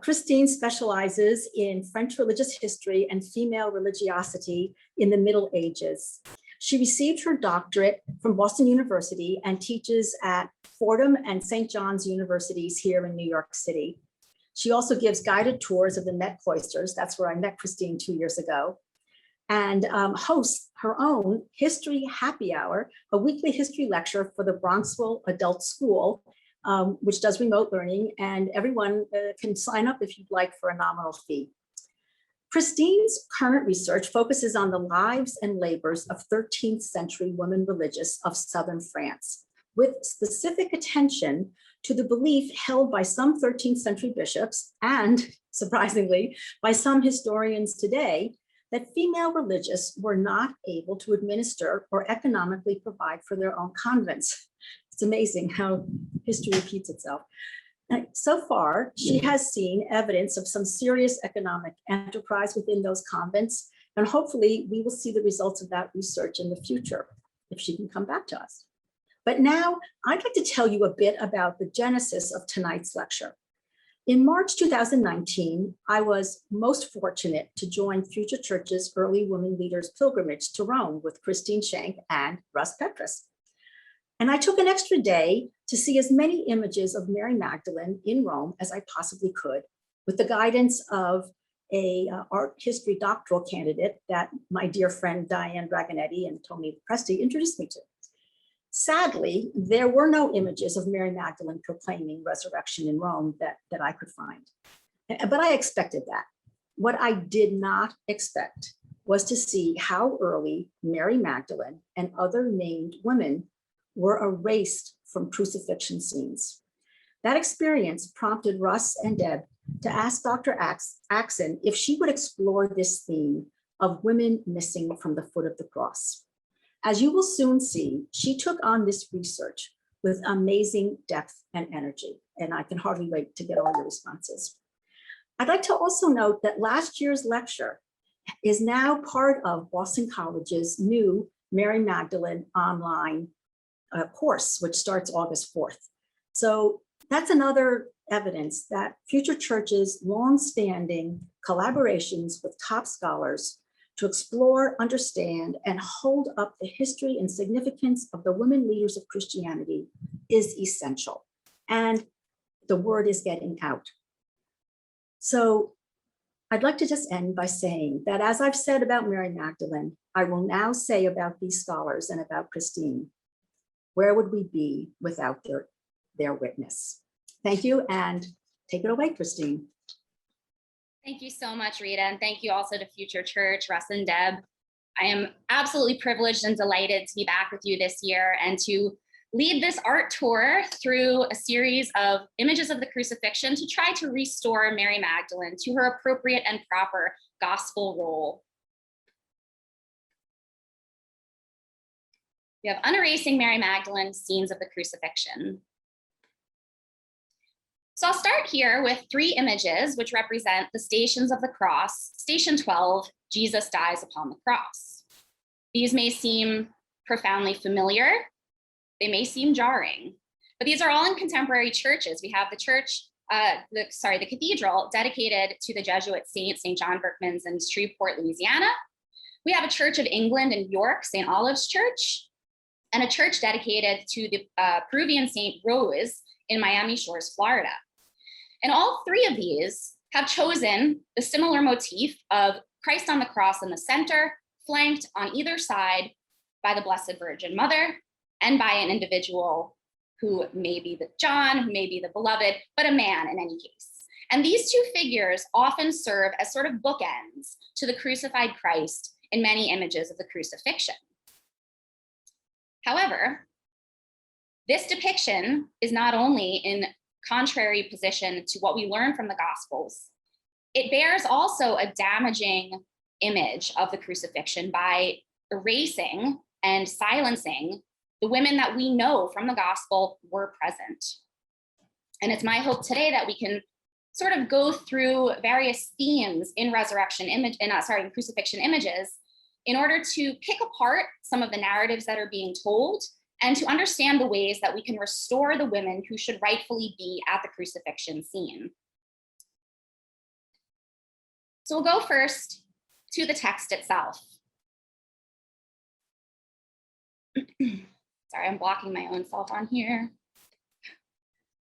Christine specializes in French religious history and female religiosity in the Middle Ages. She received her doctorate from Boston University and teaches at Fordham and St. John's universities here in New York City. She also gives guided tours of the Met Cloisters. That's where I met Christine 2 years ago. And hosts her own History Happy Hour, a weekly history lecture for the Bronxville Adult School, which does remote learning, and everyone can sign up if you'd like for a nominal fee. Christine's current research focuses on the lives and labors of 13th century women religious of Southern France, with specific attention to the belief held by some 13th century bishops and, surprisingly, by some historians today, that female religious were not able to administer or economically provide for their own convents. It's amazing how history repeats itself. So far, she has seen evidence of some serious economic enterprise within those convents, and hopefully we will see the results of that research in the future, if she can come back to us. But now I'd like to tell you a bit about the genesis of tonight's lecture. In March 2019, I was most fortunate to join FutureChurch's Early Women Leaders Pilgrimage to Rome with Christine Schenk and Russ Petrus. And I took an extra day to see as many images of Mary Magdalene in Rome as I possibly could, with the guidance of a art history doctoral candidate that my dear friend Diane Dragonetti and Tony Presti introduced me to. Sadly, there were no images of Mary Magdalene proclaiming resurrection in Rome that I could find. But I expected that. What I did not expect was to see how early Mary Magdalene and other named women were erased from crucifixion scenes. That experience prompted Russ and Deb to ask Dr. Axen if she would explore this theme of women missing from the foot of the cross. As you will soon see, she took on this research with amazing depth and energy, and I can hardly wait to get all your responses. I'd like to also note that last year's lecture is now part of Boston College's new Mary Magdalene online course, which starts August 4th. So that's another evidence that FutureChurch's long-standing collaborations with top scholars to explore, understand, and hold up the history and significance of the women leaders of Christianity is essential. And the word is getting out. So I'd like to just end by saying that, as I've said about Mary Magdalene, I will now say about these scholars and about Christine, where would we be without their witness? Thank you, and take it away, Christine. Thank you so much, Rita, and thank you also to FutureChurch, Russ and Deb. I am absolutely privileged and delighted to be back with you this year and to lead this art tour through a series of images of the crucifixion to try to restore Mary Magdalene to her appropriate and proper gospel role. We have Unerasing Mary Magdalene, Scenes of the Crucifixion. So I'll start here with 3 images which represent the stations of the cross. Station 12, Jesus dies upon the cross. These may seem profoundly familiar. They may seem jarring, but these are all in contemporary churches. We have the church, the cathedral dedicated to the Jesuit saint, St. John Berchmans in Shreveport, Louisiana. We have a Church of England in York, St. Olive's Church, and a church dedicated to the Peruvian Saint Rose in Miami Shores, Florida. And all 3 of these have chosen the similar motif of Christ on the cross in the center, flanked on either side by the Blessed Virgin Mother and by an individual who may be the John, who may be the beloved, but a man in any case. And these 2 figures often serve as sort of bookends to the crucified Christ in many images of the crucifixion. However, this depiction is not only in contrary position to what we learn from the Gospels, it bears also a damaging image of the crucifixion by erasing and silencing the women that we know from the Gospel were present. And it's my hope today that we can sort of go through various themes in crucifixion images in order to pick apart some of the narratives that are being told and to understand the ways that we can restore the women who should rightfully be at the crucifixion scene. So we'll go first to the text itself. Sorry, I'm blocking my own self on here.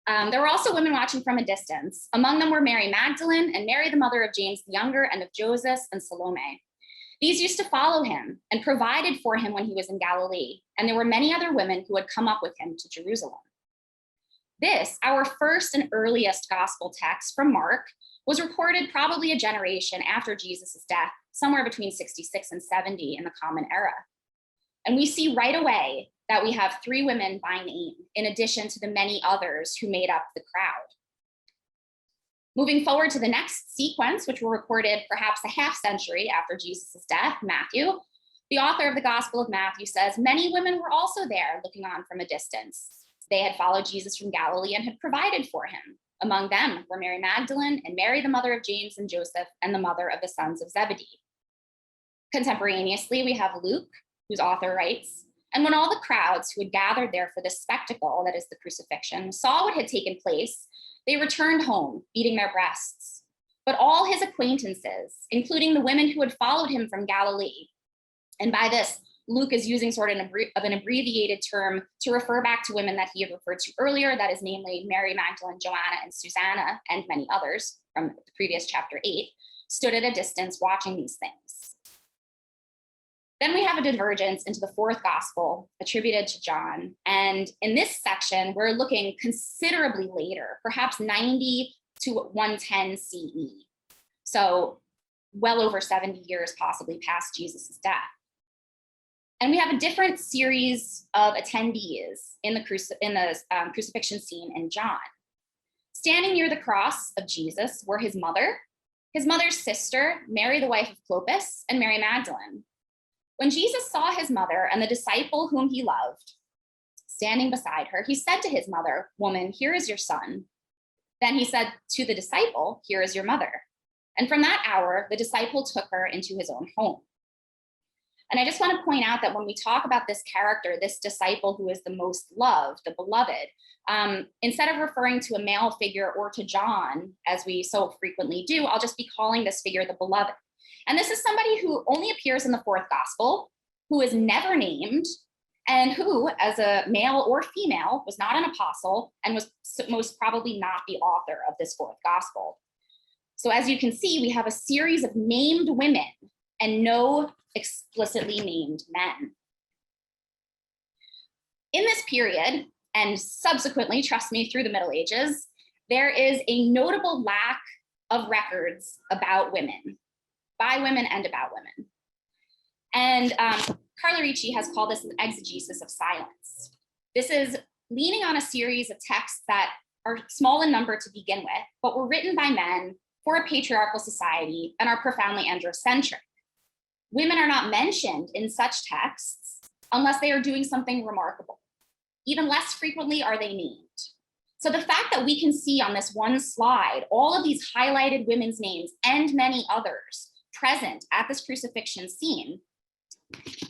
There were also women watching from a distance. Among them were Mary Magdalene and Mary, the mother of James the Younger and of Joseph and Salome. These used to follow him and provided for him when he was in Galilee, and there were many other women who had come up with him to Jerusalem. This, our first and earliest gospel text from Mark, was recorded probably a generation after Jesus' death, somewhere between 66 and 70 in the Common Era. And we see right away that we have 3 women by name, in addition to the many others who made up the crowd. Moving forward to the next sequence, which were recorded perhaps a half century after Jesus' death, Matthew, the author of the Gospel of Matthew says, many women were also there looking on from a distance. They had followed Jesus from Galilee and had provided for him. Among them were Mary Magdalene and Mary, the mother of James and Joseph, and the mother of the sons of Zebedee. Contemporaneously, we have Luke, whose author writes, and when all the crowds who had gathered there for this spectacle, that is the crucifixion, saw what had taken place, they returned home, beating their breasts. But all his acquaintances, including the women who had followed him from Galilee, and by this, Luke is using sort of an abbreviated term to refer back to women that he had referred to earlier, that is namely Mary Magdalene, Joanna, and Susanna, and many others from the previous chapter 8, stood at a distance watching these things. Then we have a divergence into the 4th gospel attributed to John. And in this section, we're looking considerably later, perhaps 90 to 110 CE. So well over 70 years possibly past Jesus' death. And we have a different series of attendees in the crucifixion scene in John. Standing near the cross of Jesus were his mother's sister, Mary, the wife of Clopas, and Mary Magdalene. When Jesus saw his mother and the disciple whom he loved standing beside her, he said to his mother, "Woman, here is your son." Then he said to the disciple, "Here is your mother." And from that hour, the disciple took her into his own home. And I just want to point out that when we talk about this character, this disciple who is the most loved, the beloved, instead of referring to a male figure or to John, as we so frequently do, I'll just be calling this figure the beloved. And this is somebody who only appears in the 4th gospel, who is never named, and who, as a male or female, was not an apostle and was most probably not the author of this 4th gospel. So as you can see, we have a series of named women and no explicitly named men. In this period, and subsequently, trust me, through the Middle Ages, there is a notable lack of records about women, by women and about women. And Carla Ricci has called this an exegesis of silence. This is leaning on a series of texts that are small in number to begin with, but were written by men for a patriarchal society and are profoundly androcentric. Women are not mentioned in such texts unless they are doing something remarkable. Even less frequently are they named. So the fact that we can see on this one slide all of these highlighted women's names and many others present at this crucifixion scene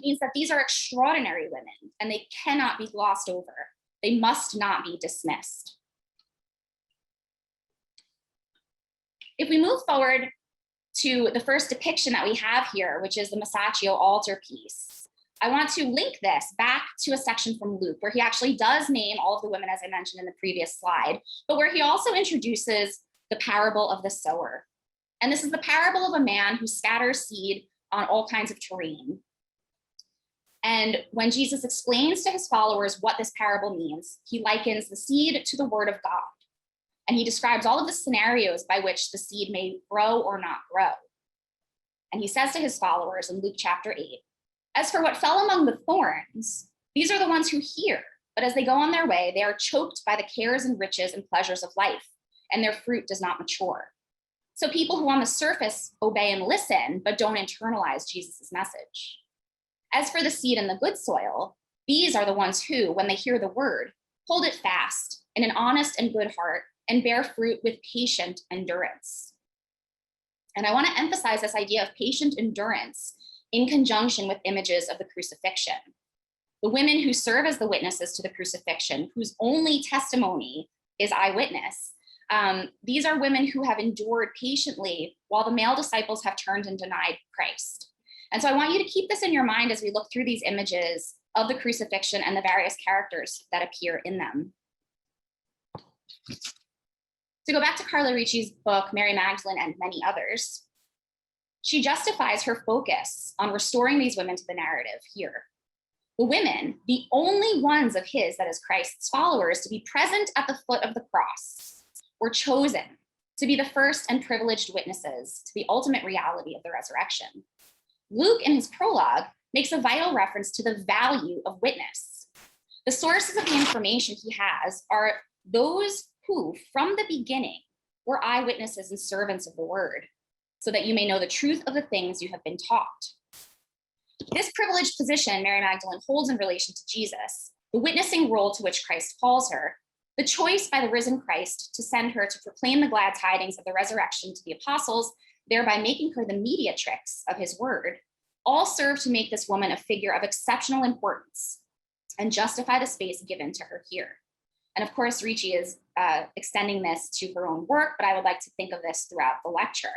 means that these are extraordinary women and they cannot be glossed over. They must not be dismissed. If we move forward to the first depiction that we have here, which is the Masaccio altarpiece, I want to link this back to a section from Luke where he actually does name all of the women, as I mentioned in the previous slide, but where he also introduces the parable of the sower. And this is the parable of a man who scatters seed on all kinds of terrain. And when Jesus explains to his followers what this parable means, he likens the seed to the word of God. And he describes all of the scenarios by which the seed may grow or not grow. And he says to his followers in Luke chapter 8, "As for what fell among the thorns, these are the ones who hear, but as they go on their way, they are choked by the cares and riches and pleasures of life, and their fruit does not mature." So people who on the surface obey and listen, but don't internalize Jesus' message. As for the seed in the good soil, these are the ones who, when they hear the word, hold it fast in an honest and good heart and bear fruit with patient endurance. And I want to emphasize this idea of patient endurance in conjunction with images of the crucifixion. The women who serve as the witnesses to the crucifixion, whose only testimony is eyewitness, These are women who have endured patiently while the male disciples have turned and denied Christ. And so I want you to keep this in your mind as we look through these images of the crucifixion and the various characters that appear in them. To go back to Carla Ricci's book, Mary Magdalene and Many Others, she justifies her focus on restoring these women to the narrative here. The women, the only ones of his, that is Christ's followers, to be present at the foot of the cross, were chosen to be the first and privileged witnesses to the ultimate reality of the resurrection. Luke, in his prologue, makes a vital reference to the value of witness. The sources of the information he has are those who, from the beginning, were eyewitnesses and servants of the word, so that you may know the truth of the things you have been taught. This privileged position Mary Magdalene holds in relation to Jesus, the witnessing role to which Christ calls her, the choice by the risen Christ to send her to proclaim the glad tidings of the resurrection to the apostles, thereby making her the mediatrix of his word, all serve to make this woman a figure of exceptional importance and justify the space given to her here. And of course, Ricci is extending this to her own work, but I would like to think of this throughout the lecture.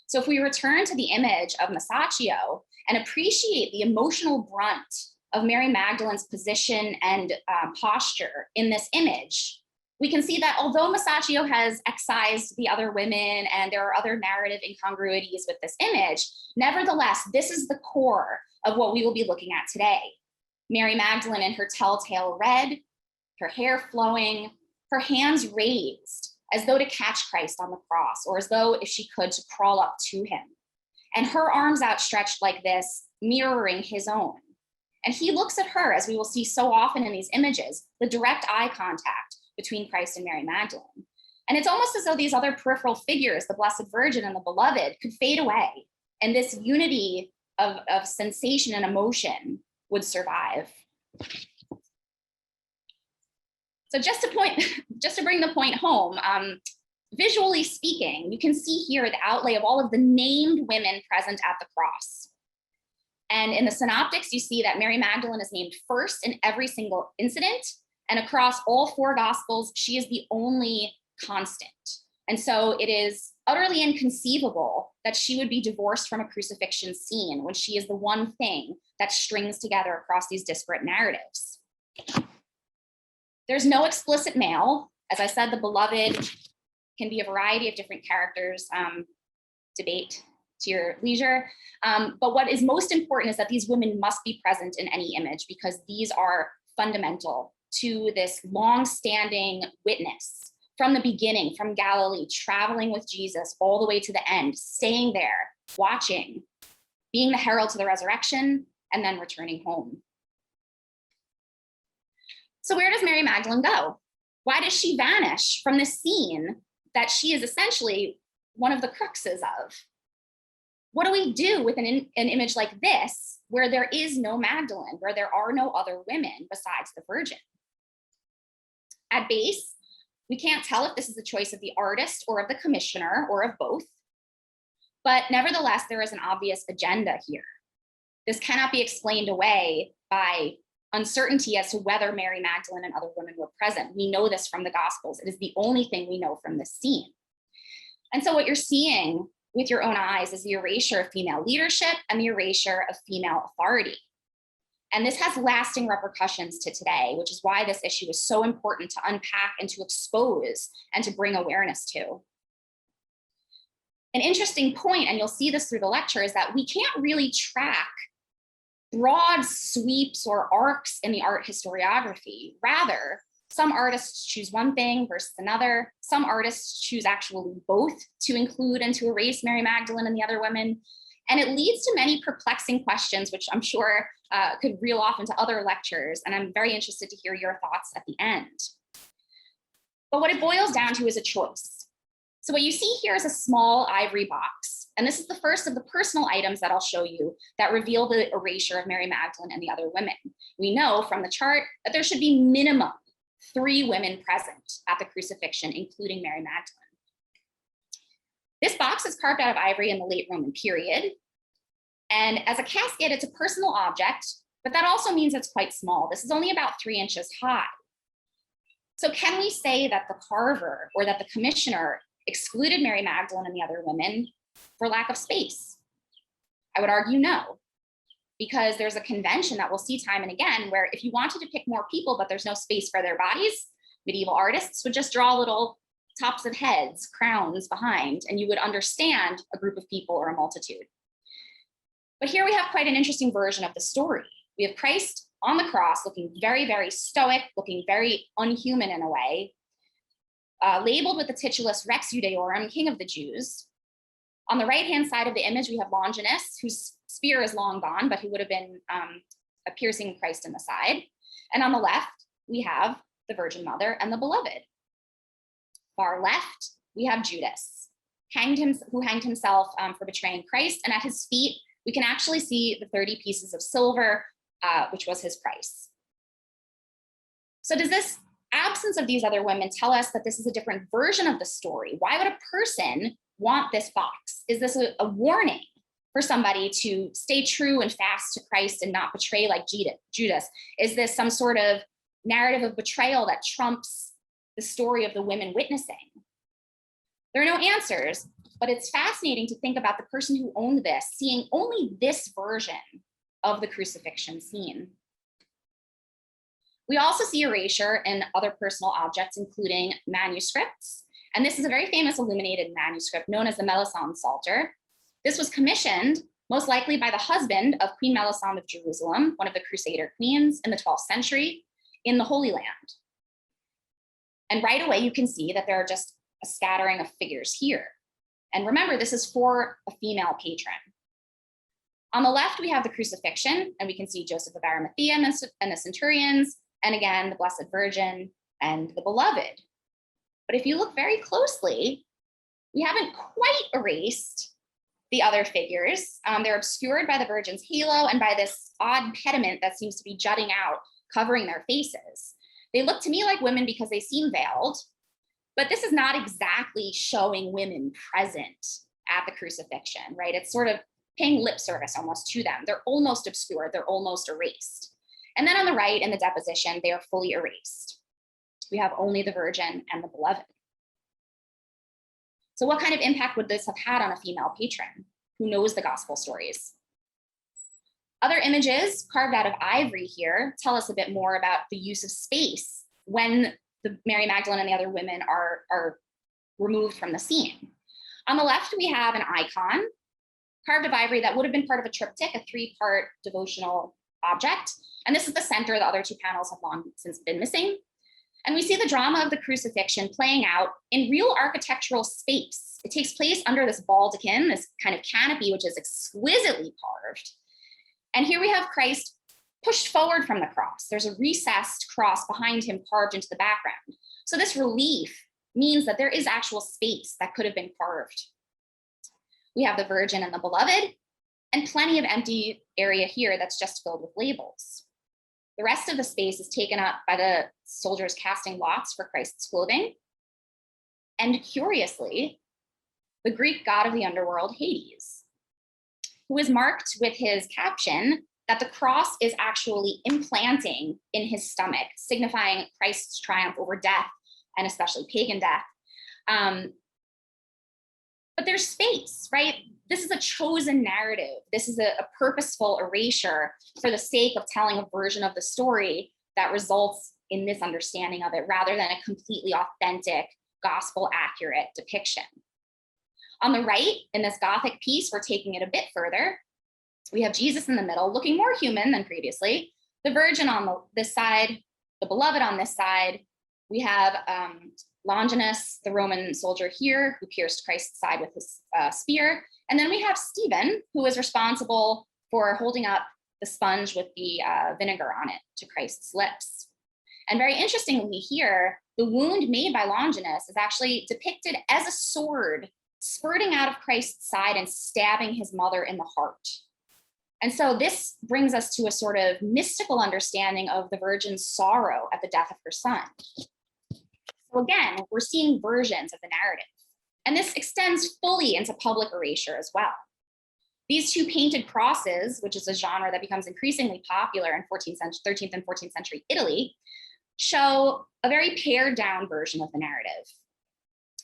So if we return to the image of Masaccio and appreciate the emotional brunt of Mary Magdalene's position and posture in this image, we can see that although Masaccio has excised the other women and there are other narrative incongruities with this image, nevertheless, this is the core of what we will be looking at today. Mary Magdalene in her telltale red, her hair flowing, her hands raised as though to catch Christ on the cross, or as though if she could to crawl up to him. And her arms outstretched like this, mirroring his own. And he looks at her, as we will see so often in these images, the direct eye contact between Christ and Mary Magdalene. And it's almost as though these other peripheral figures, the Blessed Virgin and the Beloved, could fade away, and this unity of sensation and emotion would survive. So just to bring the point home, visually speaking, you can see here the outlay of all of the named women present at the cross. And in the Synoptics, you see that Mary Magdalene is named first in every single incident. And across all four Gospels, she is the only constant. And so it is utterly inconceivable that she would be divorced from a crucifixion scene when she is the one thing that strings together across these disparate narratives. There's no explicit male. As I said, the Beloved can be a variety of different characters, debate to your leisure. But what is most important is that these women must be present in any image, because these are fundamental to this long-standing witness from the beginning, from Galilee, traveling with Jesus all the way to the end, staying there, watching, being the herald to the resurrection, and then returning home. So where does Mary Magdalene go? Why does she vanish from this scene that she is essentially one of the cruxes of? What do we do with an image like this, where there is no Magdalene, where there are no other women besides the Virgin? At base, we can't tell if this is the choice of the artist or of the commissioner or of both. But nevertheless, there is an obvious agenda here. This cannot be explained away by uncertainty as to whether Mary Magdalene and other women were present. We know this from the Gospels. It is the only thing we know from this scene. And so what you're seeing with your own eyes is the erasure of female leadership and the erasure of female authority. And this has lasting repercussions to today, which is why this issue is so important to unpack and to expose and to bring awareness to. An interesting point, and you'll see this through the lecture, is that we can't really track broad sweeps or arcs in the art historiography. Rather, some artists choose one thing versus another. Some artists choose actually both to include and to erase Mary Magdalene and the other women. And it leads to many perplexing questions, which I'm sure could reel off into other lectures. And I'm very interested to hear your thoughts at the end. But what it boils down to is a choice. So what you see here is a small ivory box. And this is the first of the personal items that I'll show you that reveal the erasure of Mary Magdalene and the other women. We know from the chart that there should be minimum 3 women present at the crucifixion, including Mary Magdalene. This box is carved out of ivory in the late Roman period. And as a casket, it's a personal object, but that also means it's quite small. This is only about 3 inches high. So can we say that the carver or that the commissioner excluded Mary Magdalene and the other women for lack of space? I would argue no, because there's a convention that we'll see time and again where if you wanted to pick more people, but there's no space for their bodies, medieval artists would just draw little tops of heads, crowns behind, and you would understand a group of people or a multitude. But here we have quite an interesting version of the story. We have Christ on the cross looking very, very stoic, looking very unhuman in a way, labeled with the titulus Rex Judaeorum, King of the Jews. On the right-hand side of the image, we have Longinus, whose spear is long gone, but who would have been piercing Christ in the side. And on the left, we have the Virgin Mother and the Beloved. Far left, we have Judas, who hanged himself for betraying Christ. And at his feet, we can actually see the 30 pieces of silver, which was his price. So does this absence of these other women tell us that this is a different version of the story? Why would a person want this box? Is this a warning for somebody to stay true and fast to Christ and not betray like Judas? Is this some sort of narrative of betrayal that trumps the story of the women witnessing? There are no answers, but it's fascinating to think about the person who owned this, seeing only this version of the crucifixion scene. We also see erasure in other personal objects, including manuscripts. And this is a very famous illuminated manuscript known as the Melisande Psalter. This was commissioned most likely by the husband of Queen Melisande of Jerusalem, one of the Crusader queens in the 12th century, in the Holy Land. And right away, you can see that there are just a scattering of figures here. And remember, this is for a female patron. On the left, we have the crucifixion, and we can see Joseph of Arimathea and the centurions, and again, the Blessed Virgin and the Beloved. But if you look very closely, we haven't quite erased the other figures. They're obscured by the Virgin's halo and by this odd pediment that seems to be jutting out, covering their faces. They look to me like women because they seem veiled, but this is not exactly showing women present at the crucifixion, right? It's sort of paying lip service almost to them. They're almost obscured, they're almost erased. And then on the right in the deposition, they are fully erased. We have only the Virgin and the Beloved. So what kind of impact would this have had on a female patron who knows the gospel stories? Other images carved out of ivory here tell us a bit more about the use of space when the Mary Magdalene and the other women are removed from the scene. On the left, we have an icon carved of ivory that would have been part of a triptych, a 3-part devotional object. And this is the center. The other 2 panels have long since been missing. And we see the drama of the crucifixion playing out in real architectural space. It takes place under this baldachin, this kind of canopy, which is exquisitely carved. And here we have Christ pushed forward from the cross. There's a recessed cross behind him carved into the background. So this relief means that there is actual space that could have been carved. We have the Virgin and the Beloved, and plenty of empty area here that's just filled with labels. The rest of the space is taken up by the soldiers casting lots for Christ's clothing. And curiously, the Greek god of the underworld, Hades, who is marked with his caption that the cross is actually implanting in his stomach, signifying Christ's triumph over death, and especially pagan death. But there's space, right? This is a chosen narrative. This is a purposeful erasure for the sake of telling a version of the story that results in misunderstanding of it rather than a completely authentic, gospel accurate depiction. On the right, in this Gothic piece, we're taking it a bit further. We have Jesus in the middle, looking more human than previously, the Virgin on this side, the Beloved on this side. We have Longinus, the Roman soldier here, who pierced Christ's side with his spear. And then we have Stephen, who is responsible for holding up the sponge with the vinegar on it to Christ's lips. And very interestingly here, the wound made by Longinus is actually depicted as a sword spurting out of Christ's side and stabbing his mother in the heart. And so this brings us to a sort of mystical understanding of the Virgin's sorrow at the death of her son. So again, we're seeing versions of the narrative. And this extends fully into public erasure as well. These 2 painted crosses, which is a genre that becomes increasingly popular in 13th and 14th century Italy, show a very pared down version of the narrative.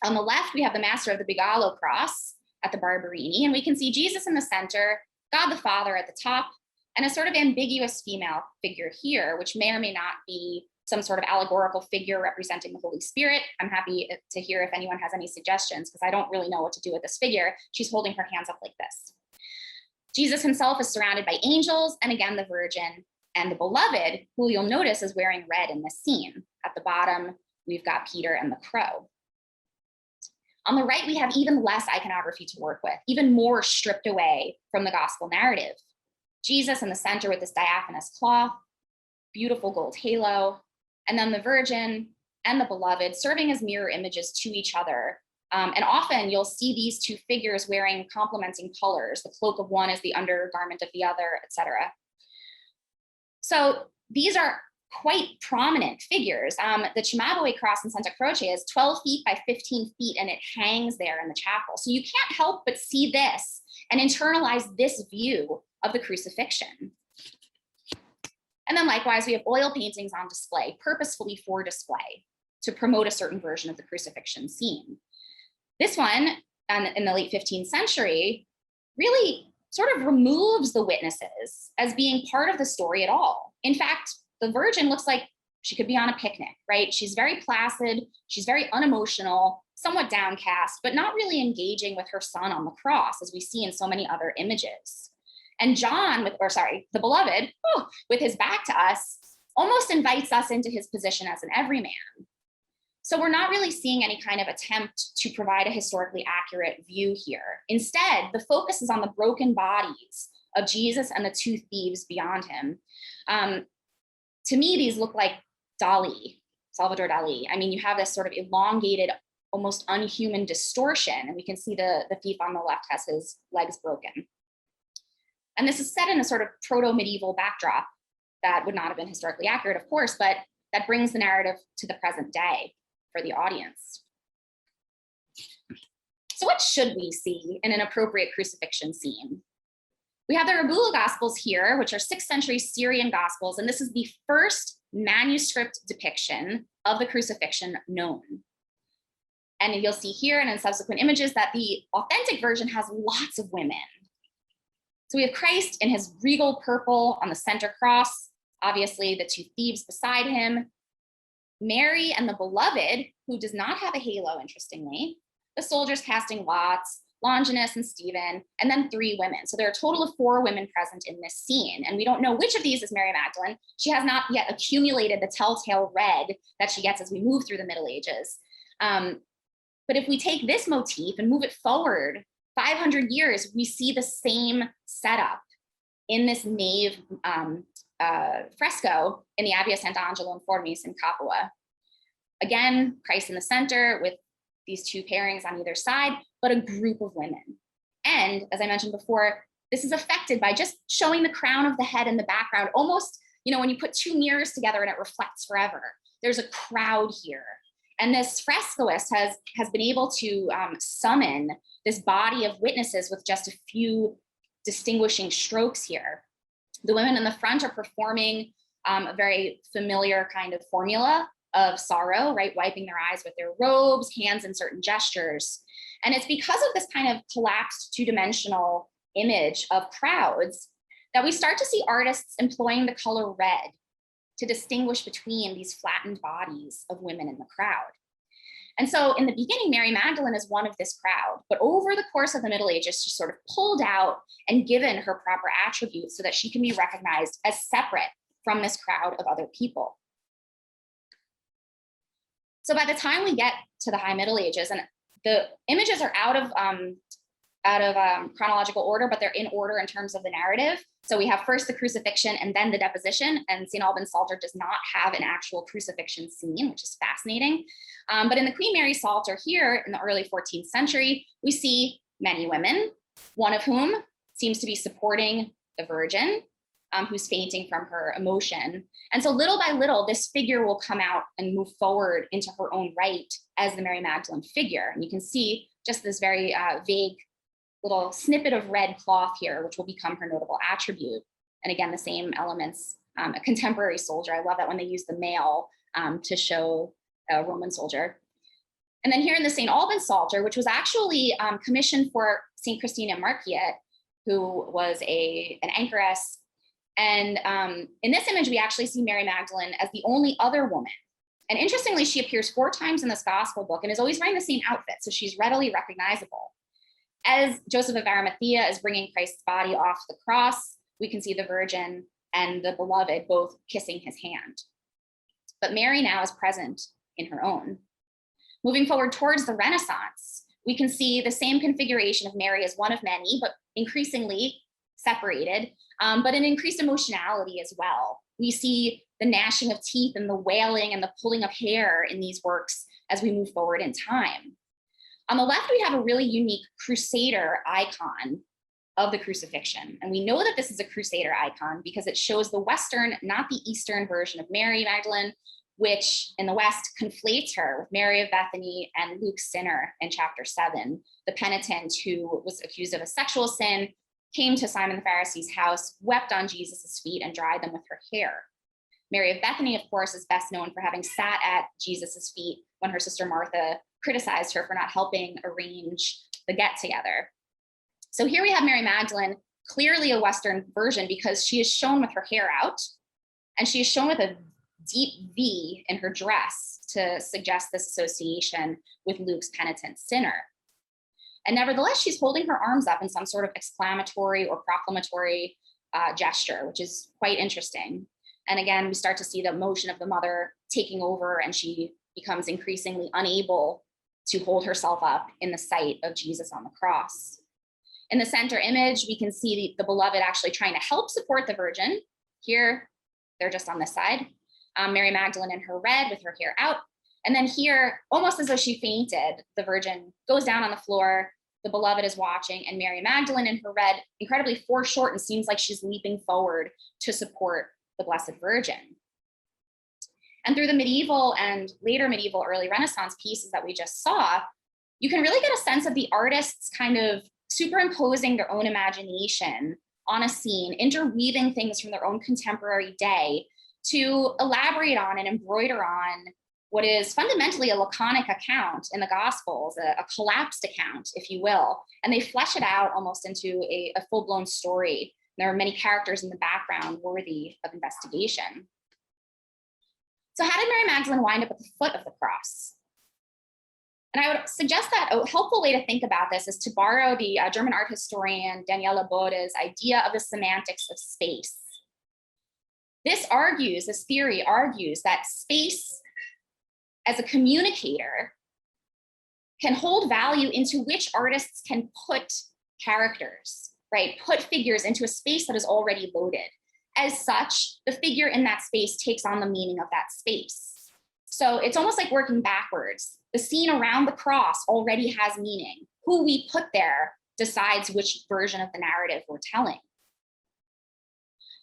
On the left, we have the Master of the Bigalo cross at the Barberini, and we can see Jesus in the center, God the Father at the top, and a sort of ambiguous female figure here, which may or may not be some sort of allegorical figure representing the Holy Spirit. I'm happy to hear if anyone has any suggestions, because I don't really know what to do with this figure. She's holding her hands up like this. Jesus himself is surrounded by angels, and again, the Virgin and the Beloved, who you'll notice is wearing red in this scene. At the bottom, we've got Peter and the crow. On the right, we have even less iconography to work with, even more stripped away from the gospel narrative. Jesus in the center with this diaphanous cloth, beautiful gold halo, and then the Virgin and the Beloved serving as mirror images to each other. And often you'll see these two figures wearing complementing colors. The cloak of one is the undergarment of the other, etc. So these are quite prominent figures. The Cimabue cross in Santa Croce is 12 feet by 15 feet, and it hangs there in the chapel. So you can't help but see this and internalize this view of the crucifixion. And then likewise, we have oil paintings on display, purposefully for display, to promote a certain version of the crucifixion scene. This one, in the late 15th century, really sort of removes the witnesses as being part of the story at all. In fact, the Virgin looks like she could be on a picnic, right? She's very placid, she's very unemotional, somewhat downcast, but not really engaging with her son on the cross, as we see in so many other images. And John, the Beloved, with his back to us, almost invites us into his position as an everyman. So we're not really seeing any kind of attempt to provide a historically accurate view here. Instead, the focus is on the broken bodies of Jesus and the two thieves beyond him. To me, these look like Dali, Salvador Dali. I mean, you have this sort of elongated, almost unhuman distortion, and we can see the thief on the left has his legs broken. And this is set in a sort of proto-medieval backdrop that would not have been historically accurate, of course, but that brings the narrative to the present day for the audience. So what should we see in an appropriate crucifixion scene? We have the Rabula Gospels here, which are 6th century Syrian Gospels, and this is the first manuscript depiction of the crucifixion known. And you'll see here and in subsequent images that the authentic version has lots of women. So we have Christ in his regal purple on the center cross, obviously the two thieves beside him, Mary and the Beloved, who does not have a halo, interestingly, the soldiers casting lots, Longinus and Stephen, and then 3 women. So there are a total of 4 women present in this scene. And we don't know which of these is Mary Magdalene. She has not yet accumulated the telltale red that she gets as we move through the Middle Ages. But if we take this motif and move it forward 500 years, we see the same setup in this nave fresco in the Abbey of Sant'Angelo in Formis in Capua. Again, Christ in the center with these 2 pairings on either side, but a group of women. And as I mentioned before, this is affected by just showing the crown of the head in the background, almost, when you put 2 mirrors together and it reflects forever. There's a crowd here. And this frescoist has been able to summon this body of witnesses with just a few distinguishing strokes here. The women in the front are performing a very familiar kind of formula of sorrow, right? Wiping their eyes with their robes, hands in certain gestures. And it's because of this kind of collapsed 2-dimensional image of crowds that we start to see artists employing the color red to distinguish between these flattened bodies of women in the crowd. And so in the beginning, Mary Magdalene is one of this crowd, but over the course of the Middle Ages, she's sort of pulled out and given her proper attributes so that she can be recognized as separate from this crowd of other people. So by the time we get to the High Middle Ages, and the images are out of chronological order, but they're in order in terms of the narrative. So we have first the crucifixion and then the deposition, and St. Albans Psalter does not have an actual crucifixion scene, which is fascinating. But in the Queen Mary Psalter here in the early 14th century, we see many women, one of whom seems to be supporting the Virgin, who's fainting from her emotion. And so little by little, this figure will come out and move forward into her own right as the Mary Magdalene figure. And you can see just this very vague little snippet of red cloth here, which will become her notable attribute. And again, the same elements, a contemporary soldier. I love that when they use the mail to show a Roman soldier. And then here in the St. Albans Psalter, which was actually commissioned for St. Christina Marquiot, who was an anchoress. And in this image, we actually see Mary Magdalene as the only other woman. And interestingly, she appears 4 times in this gospel book and is always wearing the same outfit, so she's readily recognizable. As Joseph of Arimathea is bringing Christ's body off the cross, we can see the Virgin and the beloved both kissing his hand. But Mary now is present in her own. Moving forward towards the Renaissance, we can see the same configuration of Mary as one of many, but increasingly separated, but an increased emotionality as well. We see the gnashing of teeth and the wailing and the pulling of hair in these works as we move forward in time. On the left, we have a really unique crusader icon of the crucifixion. And we know that this is a crusader icon because it shows the Western, not the Eastern version of Mary Magdalene, which in the West conflates her with Mary of Bethany and Luke's sinner in chapter 7, the penitent who was accused of a sexual sin, came to Simon the Pharisee's house, wept on Jesus's feet and dried them with her hair. Mary of Bethany, of course, is best known for having sat at Jesus's feet when her sister Martha criticized her for not helping arrange the get-together. So here we have Mary Magdalene, clearly a Western version because she is shown with her hair out, and she is shown with a deep V in her dress to suggest this association with Luke's penitent sinner. And nevertheless, she's holding her arms up in some sort of exclamatory or proclamatory gesture, which is quite interesting. And again, we start to see the motion of the mother taking over, and she becomes increasingly unable to hold herself up in the sight of Jesus on the cross. In the center image, we can see the beloved actually trying to help support the Virgin. Here, they're just on this side. Mary Magdalene in her red with her hair out. And then here, almost as though she fainted, the Virgin goes down on the floor, the beloved is watching, and Mary Magdalene in her red, incredibly foreshortened, seems like she's leaping forward to support the Blessed Virgin. And through the medieval and later medieval early Renaissance pieces that we just saw, you can really get a sense of the artists kind of superimposing their own imagination on a scene, interweaving things from their own contemporary day to elaborate on and embroider on what is fundamentally a laconic account in the Gospels, a collapsed account, if you will. And they flesh it out almost into a full-blown story. There are many characters in the background worthy of investigation. So how did Mary Magdalene wind up at the foot of the cross? And I would suggest that a helpful way to think about this is to borrow the German art historian Daniela Bode's idea of the semantics of space. This theory argues that space as a communicator can hold value into which artists can put characters, right? Put figures into a space that is already loaded. As such, the figure in that space takes on the meaning of that space. So it's almost like working backwards. The scene around the cross already has meaning. Who we put there decides which version of the narrative we're telling.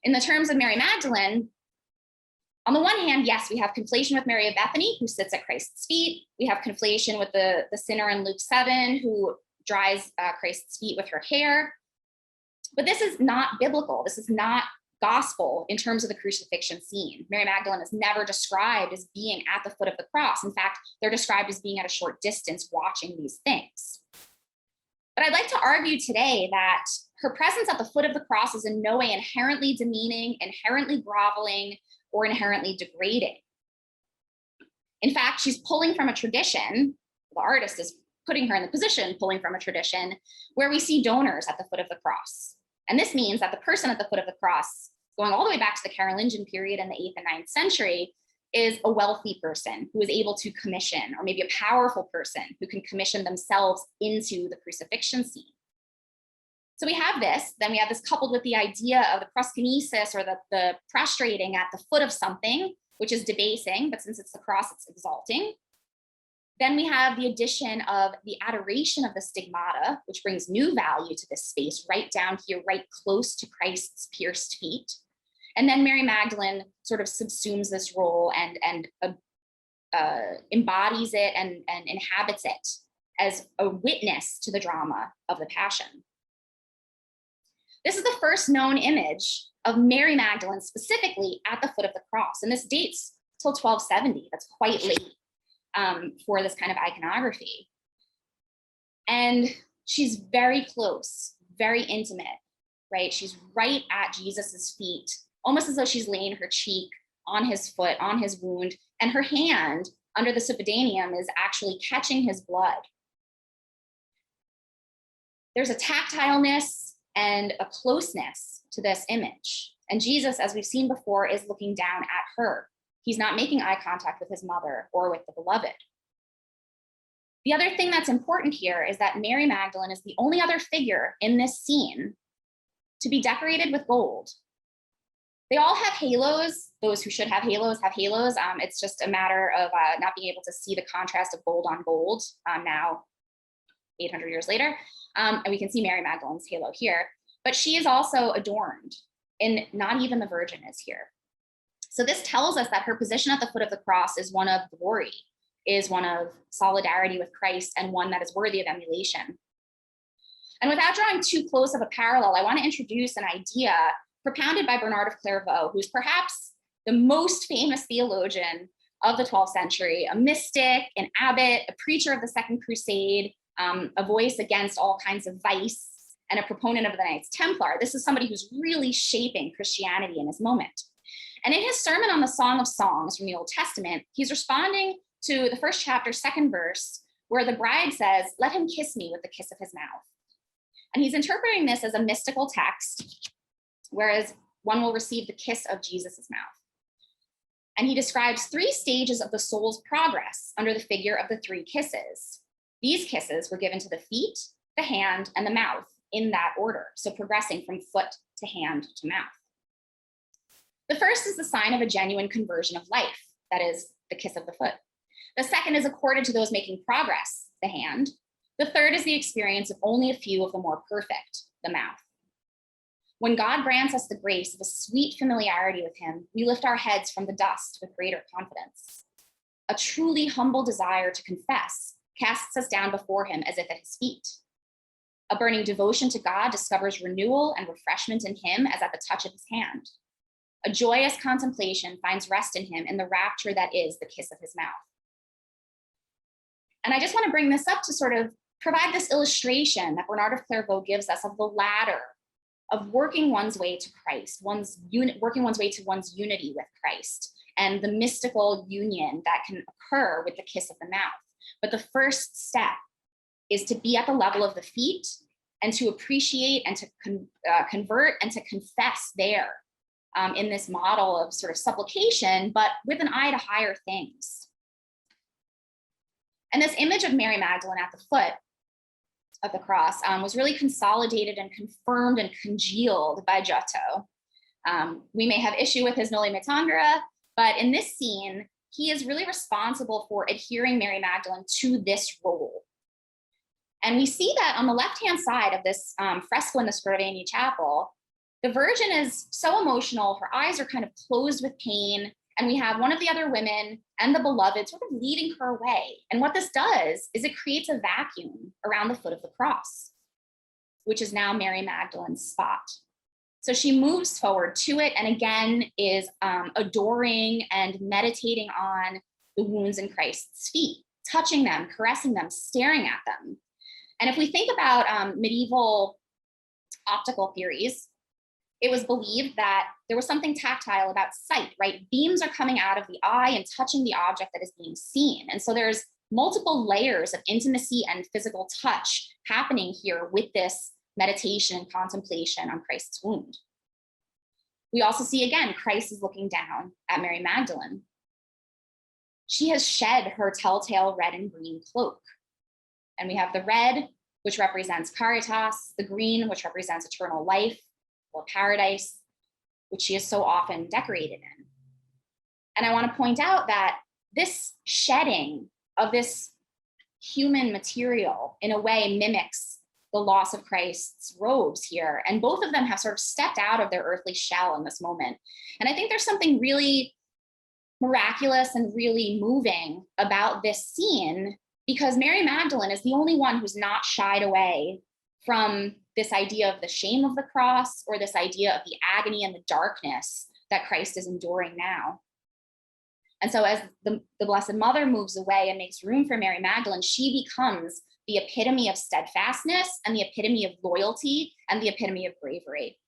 In the terms of Mary Magdalene, on the one hand, yes, we have conflation with Mary of Bethany, who sits at Christ's feet. We have conflation with the sinner in Luke 7, who dries Christ's feet with her hair. But this is not biblical. This is not gospel in terms of the crucifixion scene. Mary Magdalene is never described as being at the foot of the cross. In fact, they're described as being at a short distance watching these things. But I'd like to argue today that her presence at the foot of the cross is in no way inherently demeaning, inherently groveling, or inherently degrading. In fact, she's pulling from a tradition, the artist is putting her in the position, pulling from a tradition where we see donors at the foot of the cross. And this means that the person at the foot of the cross, going all the way back to the Carolingian period in the 8th and 9th century, is a wealthy person who is able to commission, or maybe a powerful person who can commission themselves into the crucifixion scene. So we have this, then we have this coupled with the idea of the proskinesis, or the prostrating at the foot of something, which is debasing, but since it's the cross, it's exalting. Then we have the addition of the adoration of the stigmata, which brings new value to this space, right down here, right close to Christ's pierced feet. And then Mary Magdalene sort of subsumes this role and embodies it and inhabits it as a witness to the drama of the Passion. This is the first known image of Mary Magdalene specifically at the foot of the cross, and this dates till 1270. That's quite late for this kind of iconography. And she's very close, very intimate, right? She's right at Jesus's feet, almost as though she's laying her cheek on his foot, on his wound, and her hand under the suppidium is actually catching his blood. There's a tactileness and a closeness to this image. And Jesus, as we've seen before, is looking down at her. He's not making eye contact with his mother or with the beloved. The other thing that's important here is that Mary Magdalene is the only other figure in this scene to be decorated with gold. They all have halos. Those who should have halos have halos. It's just a matter of not being able to see the contrast of gold on gold now, 800 years later. And we can see Mary Magdalene's halo here, but she is also adorned, and not even the Virgin is here. So this tells us that her position at the foot of the cross is one of glory, is one of solidarity with Christ, and one that is worthy of emulation. And without drawing too close of a parallel, I want to introduce an idea propounded by Bernard of Clairvaux, who's perhaps the most famous theologian of the 12th century, a mystic, an abbot, a preacher of the Second Crusade, a voice against all kinds of vice, and a proponent of the Knights Templar. This is somebody who's really shaping Christianity in his moment. And in his sermon on the Song of Songs from the Old Testament, he's responding to the first chapter, second verse, where the bride says, "Let him kiss me with the kiss of his mouth." And he's interpreting this as a mystical text, whereas one will receive the kiss of Jesus's mouth. And he describes 3 stages of the soul's progress under the figure of the 3 kisses. These kisses were given to the feet, the hand, and the mouth in that order, so progressing from foot to hand to mouth. The first is the sign of a genuine conversion of life, that is, the kiss of the foot. The second is accorded to those making progress, the hand. The third is the experience of only a few of the more perfect, the mouth. When God grants us the grace of a sweet familiarity with him, we lift our heads from the dust with greater confidence. A truly humble desire to confess casts us down before him as if at his feet. A burning devotion to God discovers renewal and refreshment in him as at the touch of his hand. A joyous contemplation finds rest in him in the rapture that is the kiss of his mouth. And I just want to bring this up to sort of provide this illustration that Bernard of Clairvaux gives us of the ladder of working one's way to Christ, working one's way to one's unity with Christ, and the mystical union that can occur with the kiss of the mouth. But the first step is to be at the level of the feet and to appreciate and to convert and to confess there in this model of sort of supplication, but with an eye to higher things. And this image of Mary Magdalene at the foot of the cross was really consolidated and confirmed and congealed by Giotto. We may have issue with his Noli Me Tangere, but in this scene, he is really responsible for adhering Mary Magdalene to this role. And we see that on the left-hand side of this fresco in the Scrovegni Chapel, the Virgin is so emotional, her eyes are kind of closed with pain, and we have one of the other women and the beloved sort of leading her away. And what this does is it creates a vacuum around the foot of the cross, which is now Mary Magdalene's spot. So she moves forward to it and again is adoring and meditating on the wounds in Christ's feet, touching them, caressing them, staring at them. And if we think about medieval optical theories, it was believed that there was something tactile about sight, right? Beams are coming out of the eye and touching the object that is being seen. And so there's multiple layers of intimacy and physical touch happening here with this meditation and contemplation on Christ's wound. We also see again, Christ is looking down at Mary Magdalene. She has shed her telltale red and green cloak. And we have the red, which represents caritas, the green, which represents eternal life, or paradise, which she is so often decorated in. And I want to point out that this shedding of this human material in a way mimics the loss of Christ's robes here. And both of them have sort of stepped out of their earthly shell in this moment. And I think there's something really miraculous and really moving about this scene, because Mary Magdalene is the only one who's not shied away from this idea of the shame of the cross or this idea of the agony and the darkness that Christ is enduring now. And so as the Blessed Mother moves away and makes room for Mary Magdalene, she becomes the epitome of steadfastness and the epitome of loyalty and the epitome of bravery.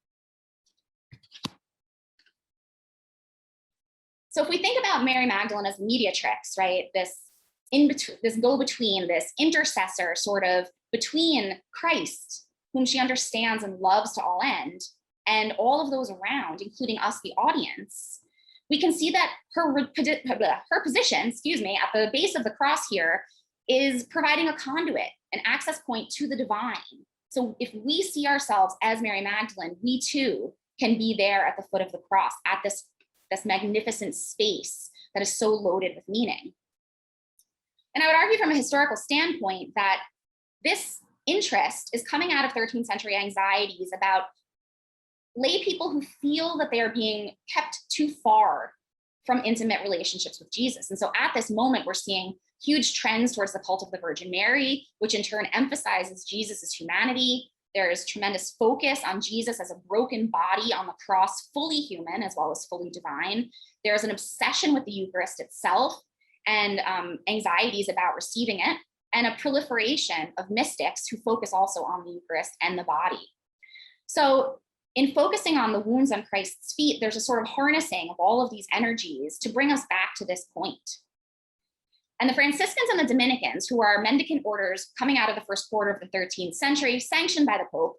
So if we think about Mary Magdalene as mediatrix, right, this go-between, this intercessor sort of between Christ, whom she understands and loves to all end, and all of those around, including us, the audience, we can see that her position, at the base of the cross here is providing a conduit, an access point to the divine. So if we see ourselves as Mary Magdalene, we too can be there at the foot of the cross, at this magnificent space that is so loaded with meaning. And I would argue from a historical standpoint that this interest is coming out of 13th century anxieties about lay people who feel that they are being kept too far from intimate relationships with Jesus. And so at this moment, we're seeing huge trends towards the cult of the Virgin Mary, which in turn emphasizes Jesus's humanity. There is tremendous focus on Jesus as a broken body on the cross, fully human as well as fully divine. There's an obsession with the Eucharist itself and anxieties about receiving it, and a proliferation of mystics who focus also on the Eucharist and the body. So in focusing on the wounds on Christ's feet, there's a sort of harnessing of all of these energies to bring us back to this point. And the Franciscans and the Dominicans, who are mendicant orders coming out of the first quarter of the 13th century, sanctioned by the Pope,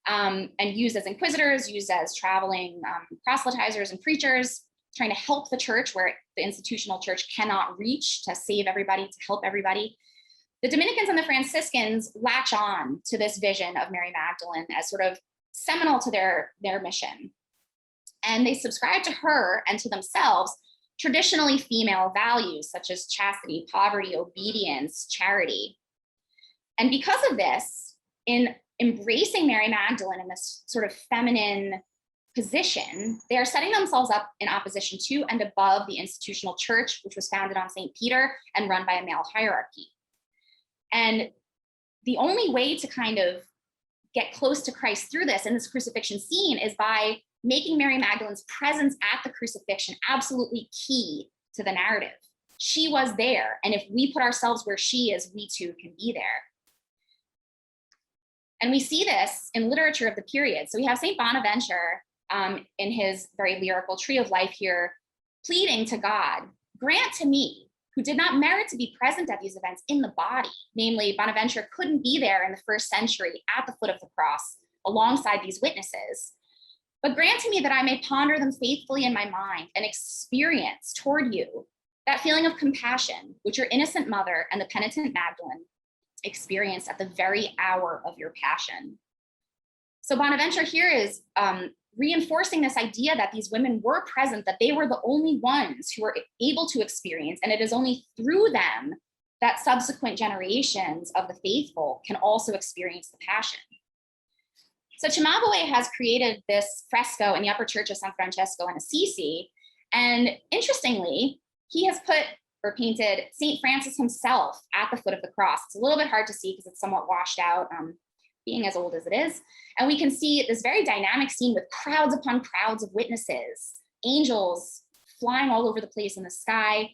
and used as inquisitors, used as traveling proselytizers and preachers, trying to help the church where the institutional church cannot reach, to save everybody, to help everybody. The Dominicans and the Franciscans latch on to this vision of Mary Magdalene as sort of seminal to their mission. And they subscribe to her and to themselves traditionally female values such as chastity, poverty, obedience, charity. And because of this, in embracing Mary Magdalene in this sort of feminine position, they are setting themselves up in opposition to and above the institutional church, which was founded on St. Peter and run by a male hierarchy. And the only way to kind of get close to Christ through this in this crucifixion scene is by making Mary Magdalene's presence at the crucifixion absolutely key to the narrative. She was there, and if we put ourselves where she is, we too can be there. And we see this in literature of the period. So we have St. Bonaventure in his very lyrical Tree of Life here, pleading to God, grant to me, who did not merit to be present at these events in the body. Namely, Bonaventure couldn't be there in the first century at the foot of the cross alongside these witnesses. But grant to me that I may ponder them faithfully in my mind and experience toward you that feeling of compassion which your innocent mother and the penitent Magdalene experienced at the very hour of your passion. So Bonaventure here is reinforcing this idea that these women were present, that they were the only ones who were able to experience, and it is only through them that subsequent generations of the faithful can also experience the passion. So Cimabue has created this fresco in the upper church of San Francesco in Assisi, and interestingly, he has put or painted St. Francis himself at the foot of the cross. It's a little bit hard to see because it's somewhat washed out, being as old as it is. And we can see this very dynamic scene with crowds upon crowds of witnesses, angels flying all over the place in the sky,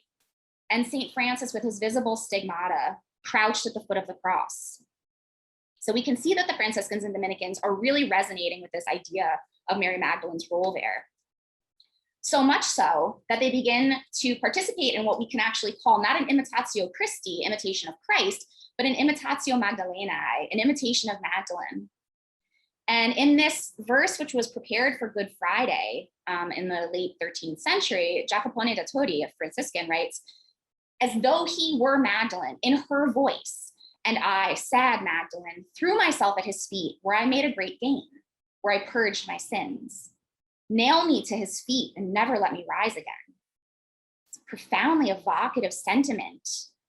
and St. Francis with his visible stigmata crouched at the foot of the cross. So we can see that the Franciscans and Dominicans are really resonating with this idea of Mary Magdalene's role there. So much so that they begin to participate in what we can actually call not an imitatio Christi, imitation of Christ, but an imitatio Magdalenae, an imitation of Magdalene. And in this verse, which was prepared for Good Friday in the late 13th century, Jacopone da Todi, a Franciscan, writes, as though he were Magdalene in her voice, and I, sad Magdalene, threw myself at his feet where I made a great gain, where I purged my sins. Nail me to his feet and never let me rise again. It's a profoundly evocative sentiment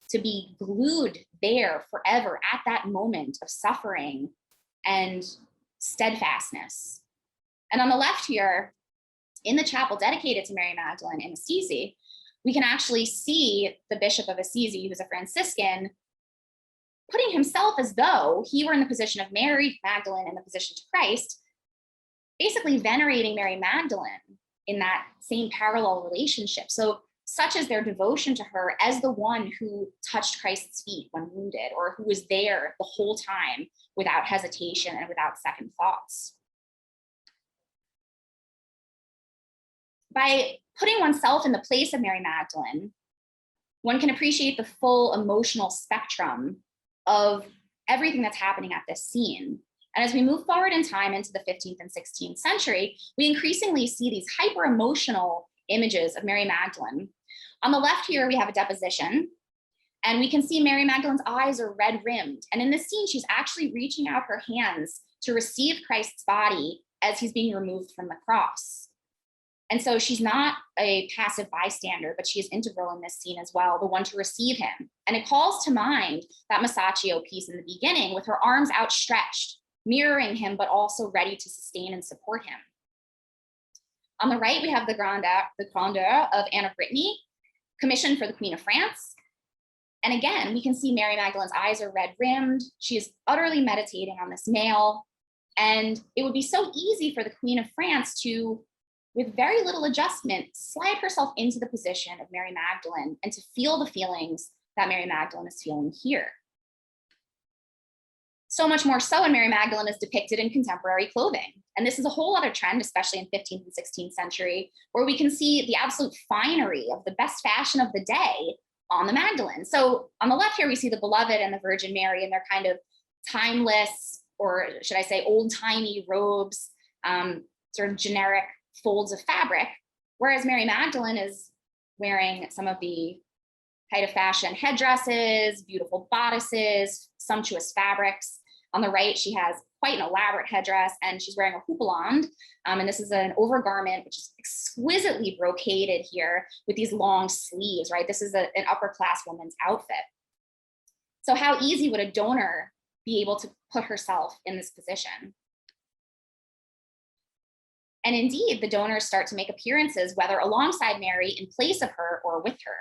to be glued there forever at that moment of suffering and steadfastness. And on the left here, in the chapel dedicated to Mary Magdalene in Assisi, we can actually see the Bishop of Assisi, who's a Franciscan, putting himself as though he were in the position of Mary Magdalene in the position to Christ, basically venerating Mary Magdalene in that same parallel relationship. So such as their devotion to her as the one who touched Christ's feet when wounded, or who was there the whole time without hesitation and without second thoughts. By putting oneself in the place of Mary Magdalene, one can appreciate the full emotional spectrum of everything that's happening at this scene. And as we move forward in time into the 15th and 16th century, we increasingly see these hyper-emotional images of Mary Magdalene. On the left here, we have a deposition, and we can see Mary Magdalene's eyes are red rimmed. And in this scene, she's actually reaching out her hands to receive Christ's body as he's being removed from the cross. And so she's not a passive bystander, but she is integral in this scene as well, the one to receive him. And it calls to mind that Masaccio piece in the beginning with her arms outstretched, mirroring him, but also ready to sustain and support him. On the right, we have the grandeur of Anne of Brittany, commissioned for the Queen of France. And again, we can see Mary Magdalene's eyes are red rimmed. She is utterly meditating on this nail. And it would be so easy for the Queen of France to, with very little adjustment, slide herself into the position of Mary Magdalene and to feel the feelings that Mary Magdalene is feeling here. So much more so when Mary Magdalene is depicted in contemporary clothing. And this is a whole other trend, especially in 15th and 16th century, where we can see the absolute finery of the best fashion of the day on the Magdalene. So on the left here, we see the Beloved and the Virgin Mary in their kind of timeless, or should I say old-timey robes, sort of generic folds of fabric, whereas Mary Magdalene is wearing some of the height of fashion headdresses, beautiful bodices, sumptuous fabrics. On the right, she has quite an elaborate headdress, and she's wearing a houppelande. And this is an overgarment, which is exquisitely brocaded here with these long sleeves, right? This is an upper class woman's outfit. So how easy would a donor be able to put herself in this position? And indeed, the donors start to make appearances, whether alongside Mary, in place of her, or with her.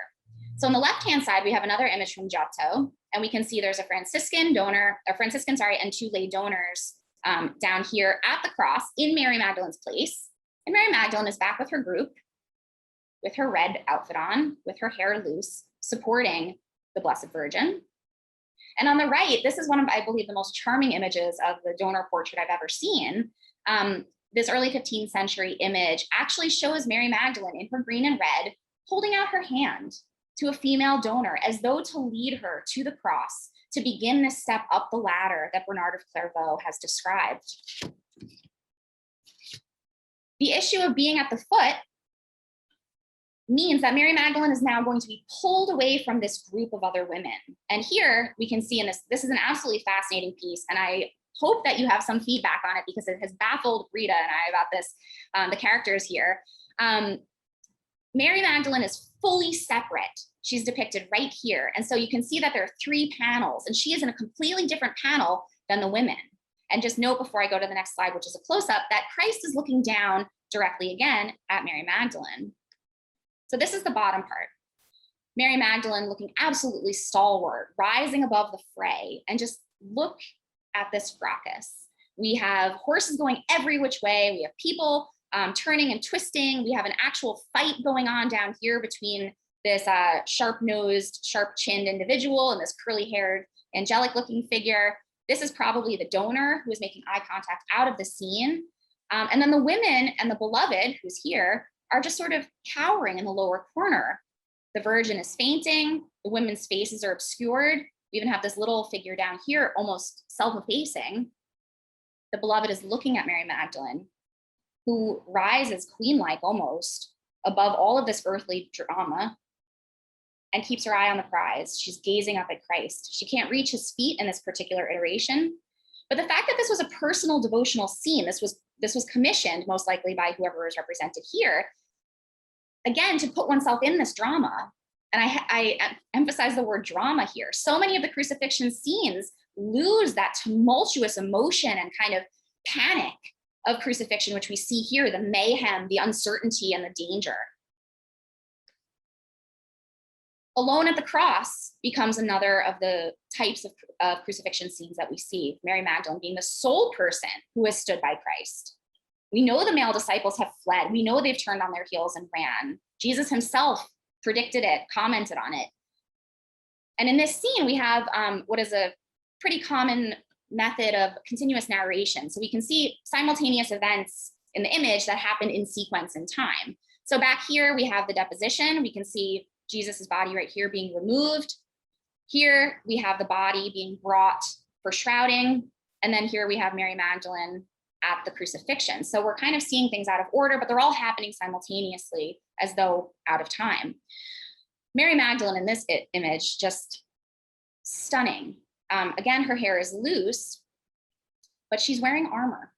So on the left-hand side, we have another image from Giotto, and we can see there's a Franciscan donor, and two lay donors down here at the cross in Mary Magdalene's place. And Mary Magdalene is back with her group, with her red outfit on, with her hair loose, supporting the Blessed Virgin. And on the right, this is one of, I believe, the most charming images of the donor portrait I've ever seen. This early 15th century image actually shows Mary Magdalene in her green and red, holding out her hand to a female donor as though to lead her to the cross, to begin this step up the ladder that Bernard of Clairvaux has described. The issue of being at the foot means that Mary Magdalene is now going to be pulled away from this group of other women. And here we can see in this is an absolutely fascinating piece, and I hope that you have some feedback on it because it has baffled Rita and I about this, the characters here. Mary Magdalene is fully separate. She's depicted right here. And so you can see that there are 3 panels, and she is in a completely different panel than the women. And just note before I go to the next slide, which is a close-up, that Christ is looking down directly again at Mary Magdalene. So this is the bottom part. Mary Magdalene looking absolutely stalwart, rising above the fray, and just look at this fracas. We have horses going every which way. We have people turning and twisting. We have an actual fight going on down here between this sharp-nosed, sharp-chinned individual and this curly-haired, angelic-looking figure. This is probably the donor who is making eye contact out of the scene. And then the women and the Beloved, who's here, are just sort of cowering in the lower corner. The Virgin is fainting. The women's faces are obscured. We even have this little figure down here, almost self-effacing. The Beloved is looking at Mary Magdalene, who rises queen-like almost above all of this earthly drama and keeps her eye on the prize. She's gazing up at Christ. She can't reach his feet in this particular iteration. But the fact that this was a personal devotional scene, this was commissioned most likely by whoever is represented here, again, to put oneself in this drama. And I emphasize the word drama here. So many of the crucifixion scenes lose that tumultuous emotion and kind of panic of crucifixion, which we see here, the mayhem, the uncertainty, and the danger. Alone at the cross becomes another of the types of crucifixion scenes that we see, Mary Magdalene being the sole person who has stood by Christ. We know the male disciples have fled. We know they've turned on their heels and ran. Jesus himself predicted it, commented on it. And in this scene, we have what is a pretty common method of continuous narration. So we can see simultaneous events in the image that happen in sequence in time. So back here, we have the deposition. We can see Jesus's body right here being removed. Here, we have the body being brought for shrouding. And then here we have Mary Magdalene at the crucifixion. So we're kind of seeing things out of order, but they're all happening simultaneously as though out of time. Mary Magdalene in this image, just stunning. Again, her hair is loose, but she's wearing armor.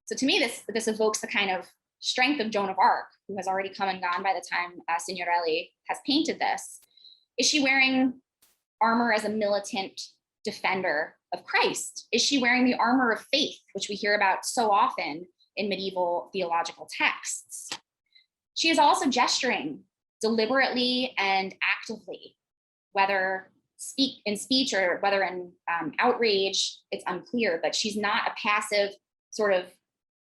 So to me, this evokes the kind of strength of Joan of Arc, who has already come and gone by the time Signorelli has painted this. Is she wearing armor as a militant defender of Christ? Is she wearing the armor of faith, which we hear about so often in medieval theological texts? She is also gesturing deliberately and actively, whether in speech or whether in outrage, it's unclear, but she's not a passive sort of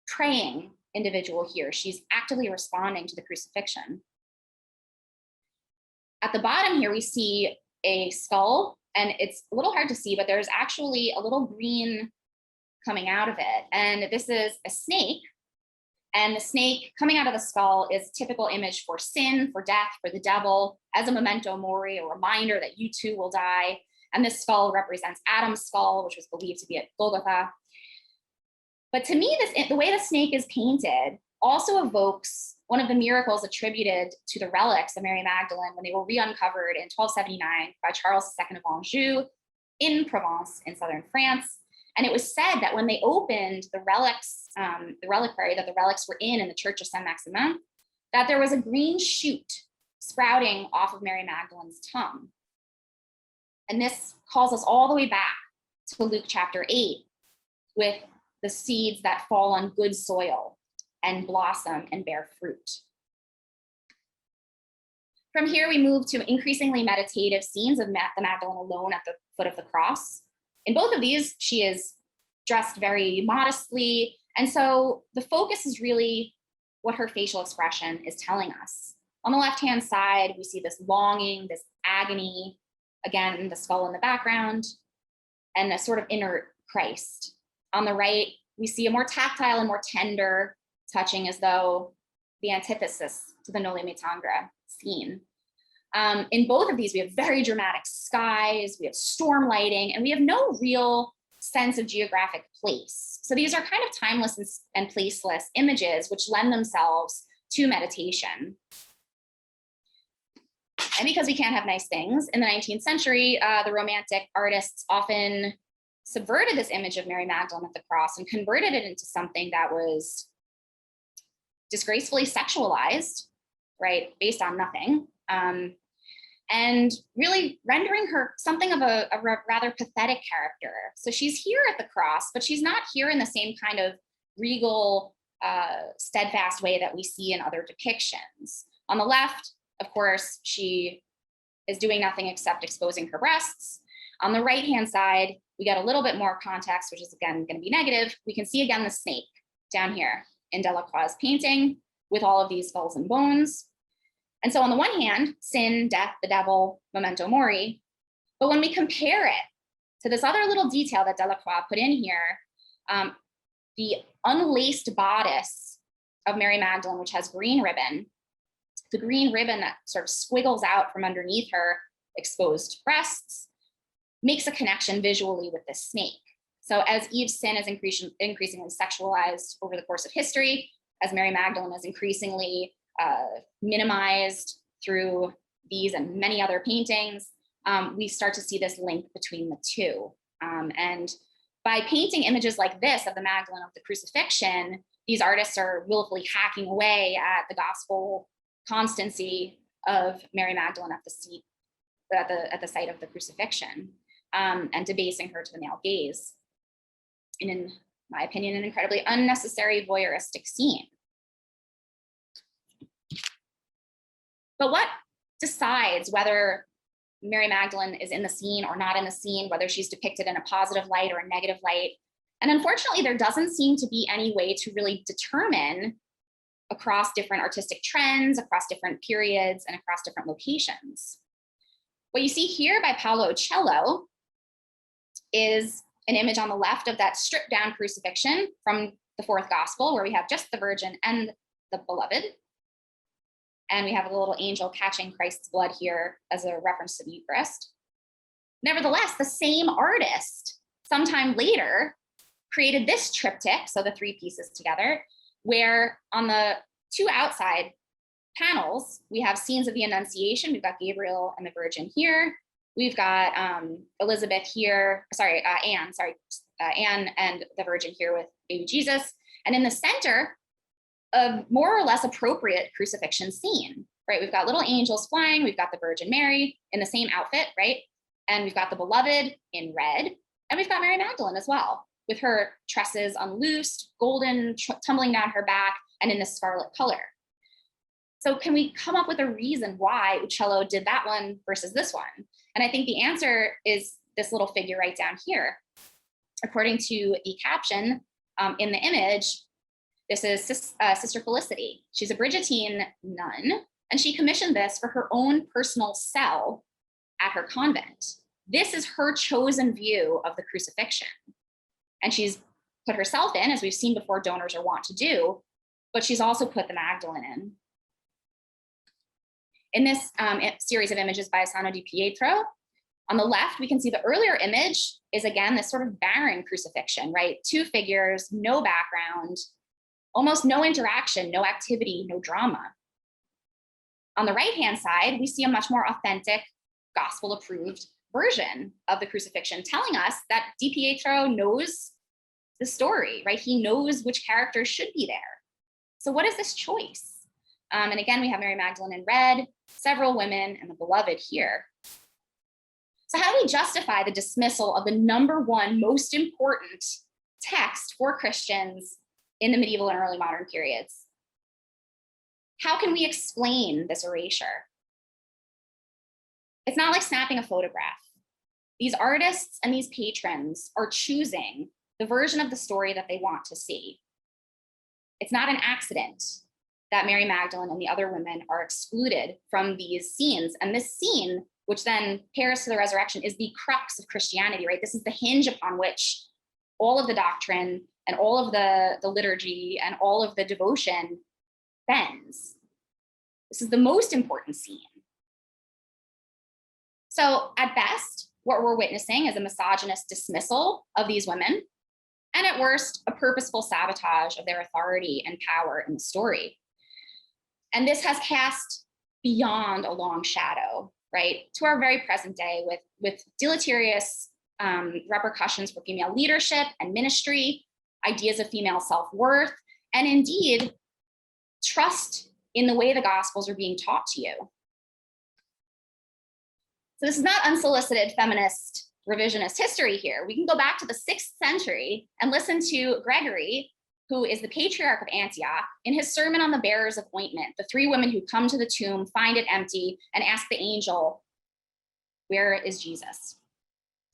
praying individual here. She's actively responding to the crucifixion. At the bottom here, we see a skull, and it's a little hard to see, but there's actually a little green coming out of it. And this is a snake. And the snake coming out of the skull is a typical image for sin, for death, for the devil, as a memento mori, a reminder that you too will die. And this skull represents Adam's skull, which was believed to be at Golgotha. But to me, the way the snake is painted also evokes one of the miracles attributed to the relics of Mary Magdalene when they were re-uncovered in 1279 by Charles II of Anjou in Provence in southern France. And it was said that when they opened the relics, the reliquary that the relics were in the Church of Saint-Maximin, that there was a green shoot sprouting off of Mary Magdalene's tongue. And this calls us all the way back to Luke chapter 8 with the seeds that fall on good soil and blossom and bear fruit. From here, we move to increasingly meditative scenes of the Magdalene alone at the foot of the cross. In both of these, she is dressed very modestly. And so the focus is really what her facial expression is telling us. On the left-hand side, we see this longing, this agony, again, the skull in the background, and a sort of inert Christ. On the right, we see a more tactile and more tender touching, as though the antithesis to the Noli Me Tangere scene. In both of these, we have very dramatic skies, we have storm lighting, and we have no real sense of geographic place. So these are kind of timeless and placeless images which lend themselves to meditation. And because we can't have nice things, in the 19th century, the Romantic artists often subverted this image of Mary Magdalene at the cross and converted it into something that was disgracefully sexualized, right, based on nothing, and really rendering her something of a rather pathetic character. So she's here at the cross, but she's not here in the same kind of regal, steadfast way that we see in other depictions. On the left, of course, she is doing nothing except exposing her breasts. On the right-hand side, we get a little bit more context, which is again going to be negative. We can see again the snake down here in Delacroix's painting with all of these skulls and bones. And so on the one hand, sin, death, the devil, memento mori. But when we compare it to this other little detail that Delacroix put in here, the unlaced bodice of Mary Magdalene, which has green ribbon, the green ribbon that sort of squiggles out from underneath her exposed breasts, makes a connection visually with this snake. So as Eve's sin is increasingly sexualized over the course of history, as Mary Magdalene is increasingly minimized through these and many other paintings, we start to see this link between the two. And by painting images like this of the Magdalene of the Crucifixion, these artists are willfully hacking away at the gospel constancy of Mary Magdalene at the site of the crucifixion, and debasing her to the male gaze. And in my opinion, an incredibly unnecessary voyeuristic scene. But what decides whether Mary Magdalene is in the scene or not in the scene, whether she's depicted in a positive light or a negative light? And unfortunately, there doesn't seem to be any way to really determine across different artistic trends, across different periods, and across different locations. What you see here by Paolo Uccello is an image on the left of that stripped down crucifixion from the fourth gospel, where we have just the Virgin and the Beloved. And we have a little angel catching Christ's blood here as a reference to the Eucharist. Nevertheless, the same artist sometime later created this triptych, so the three pieces together, where on the two outside panels, we have scenes of the Annunciation. We've got Gabriel and the Virgin here. We've got Elizabeth here, Anne and the Virgin here with baby Jesus. And in the center, a more or less appropriate crucifixion scene, right? We've got little angels flying. We've got the Virgin Mary in the same outfit, right? And we've got the Beloved in red. And we've got Mary Magdalene as well, with her tresses unloosed, golden tumbling down her back, and in this scarlet color. So can we come up with a reason why Uccello did that one versus this one? And I think the answer is this little figure right down here. According to the caption in the image, this is Sister Felicity. She's a Brigittine nun, and she commissioned this for her own personal cell at her convent. This is her chosen view of the crucifixion. And she's put herself in, as we've seen before, donors are wont to do, but she's also put the Magdalene in. In this series of images by Asano di Pietro, on the left, we can see the earlier image is, again, this sort of barren crucifixion, right? Two figures, no background, almost no interaction, no activity, no drama. On the right-hand side, we see a much more authentic, gospel-approved version of the crucifixion, telling us that Di Pietro knows the story, right? He knows which characters should be there. So what is this choice? And again, we have Mary Magdalene in red, several women, and the Beloved here. So how do we justify the dismissal of the #1 most important text for Christians in the medieval and early modern periods? How can we explain this erasure? It's not like snapping a photograph. These artists and these patrons are choosing the version of the story that they want to see. It's not an accident that Mary Magdalene and the other women are excluded from these scenes. And this scene, which then pairs to the resurrection, is the crux of Christianity, right? This is the hinge upon which all of the doctrine and all of the liturgy and all of the devotion bends. This is the most important scene. So at best, what we're witnessing is a misogynist dismissal of these women, and at worst, a purposeful sabotage of their authority and power in the story. And this has cast beyond a long shadow, right, to our very present day with deleterious repercussions for female leadership and ministry, ideas of female self-worth, and indeed, trust in the way the Gospels are being taught to you. So this is not unsolicited feminist revisionist history here. We can go back to the 6th century and listen to Gregory, who is the patriarch of Antioch, in his sermon on the bearers of ointment, the 3 women who come to the tomb, find it empty, and ask the angel, "Where is Jesus?"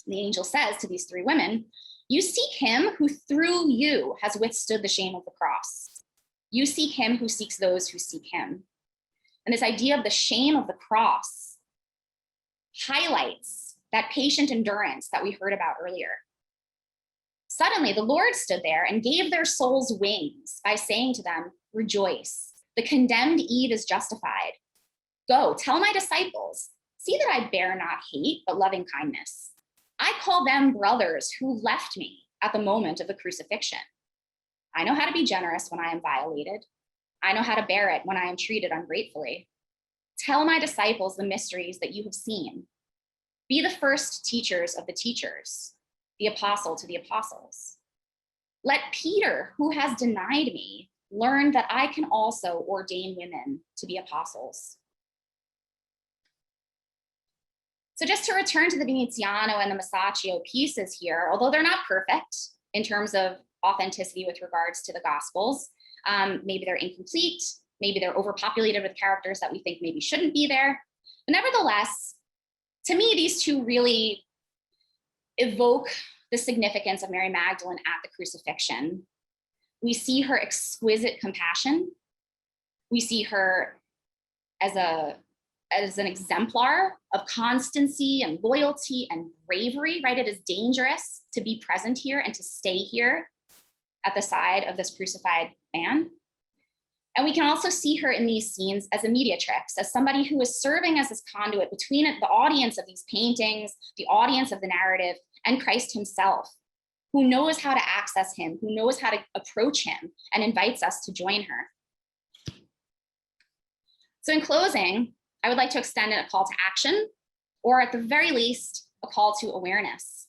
And the angel says to these 3 women, "You seek him who through you has withstood the shame of the cross. You seek him who seeks those who seek him." And this idea of the shame of the cross highlights that patient endurance that we heard about earlier. Suddenly, the Lord stood there and gave their souls wings by saying to them, "Rejoice, the condemned Eve is justified. Go, tell my disciples, see that I bear not hate, but loving kindness. I call them brothers who left me at the moment of the crucifixion. I know how to be generous when I am violated. I know how to bear it when I am treated ungratefully. Tell my disciples the mysteries that you have seen. Be the first teachers of the teachers, the apostle to the apostles. Let Peter, who has denied me, learn that I can also ordain women to be apostles." So just to return to the Veneziano and the Masaccio pieces here, although they're not perfect in terms of authenticity with regards to the Gospels, maybe they're incomplete, maybe they're overpopulated with characters that we think maybe shouldn't be there. But nevertheless, to me, these two really evoke the significance of Mary Magdalene at the crucifixion. We see her exquisite compassion We see her as an exemplar of constancy and loyalty and bravery, right? It is dangerous to be present here and to stay here at the side of this crucified man. And we can also see her in these scenes as a mediatrix, as somebody who is serving as this conduit between the audience of these paintings, the audience of the narrative, and Christ himself, who knows how to access him, who knows how to approach him, and invites us to join her. So in closing, I would like to extend a call to action, or at the very least, a call to awareness.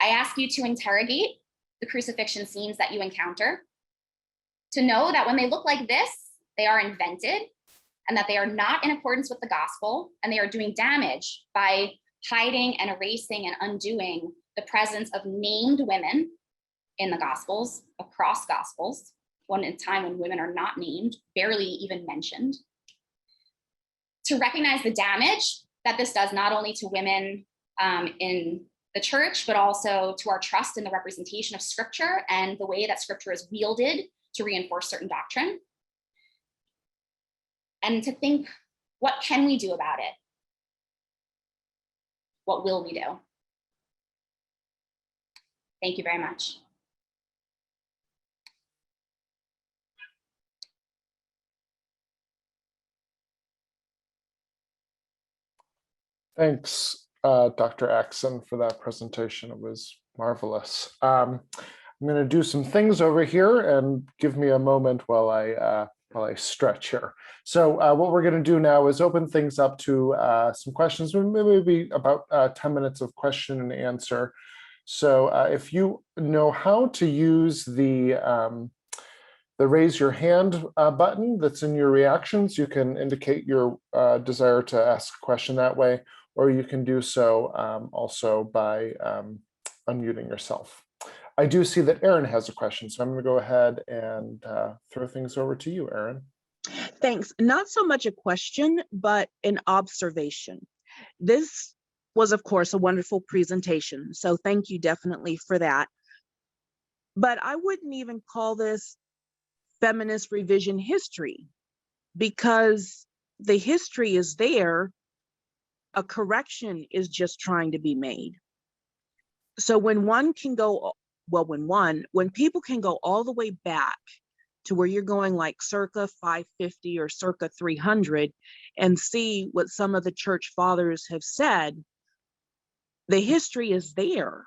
I ask you to interrogate the crucifixion scenes that you encounter, to know that when they look like this, they are invented, and that they are not in accordance with the gospel, and they are doing damage by hiding and erasing and undoing the presence of named women in the gospels, across gospels, one in time when women are not named, barely even mentioned. To recognize the damage that this does not only to women in the church, but also to our trust in the representation of scripture and the way that scripture is wielded to reinforce certain doctrine. And to think, what can we do about it? What will we do? Thank you very much. Thanks, Dr. Axen, for that presentation. It was marvelous. I'm going to do some things over here, and give me a moment while I stretch here. So what we're going to do now is open things up to some questions, maybe about 10 minutes of question and answer. So if you know how to use the raise your hand button that's in your reactions, you can indicate your desire to ask a question that way, or you can do so also by unmuting yourself. I do see that Erin has a question, so I'm going to go ahead and throw things over to you, Erin. Thanks. Not so much a question, but an observation. This was, of course, a wonderful presentation, so thank you definitely for that. But I wouldn't even call this feminist revision history, because the history is there. A correction is just trying to be made. So when one can go, well, when people can go all the way back to where you're going like circa 550 or circa 300 and see what some of the church fathers have said, the history is there.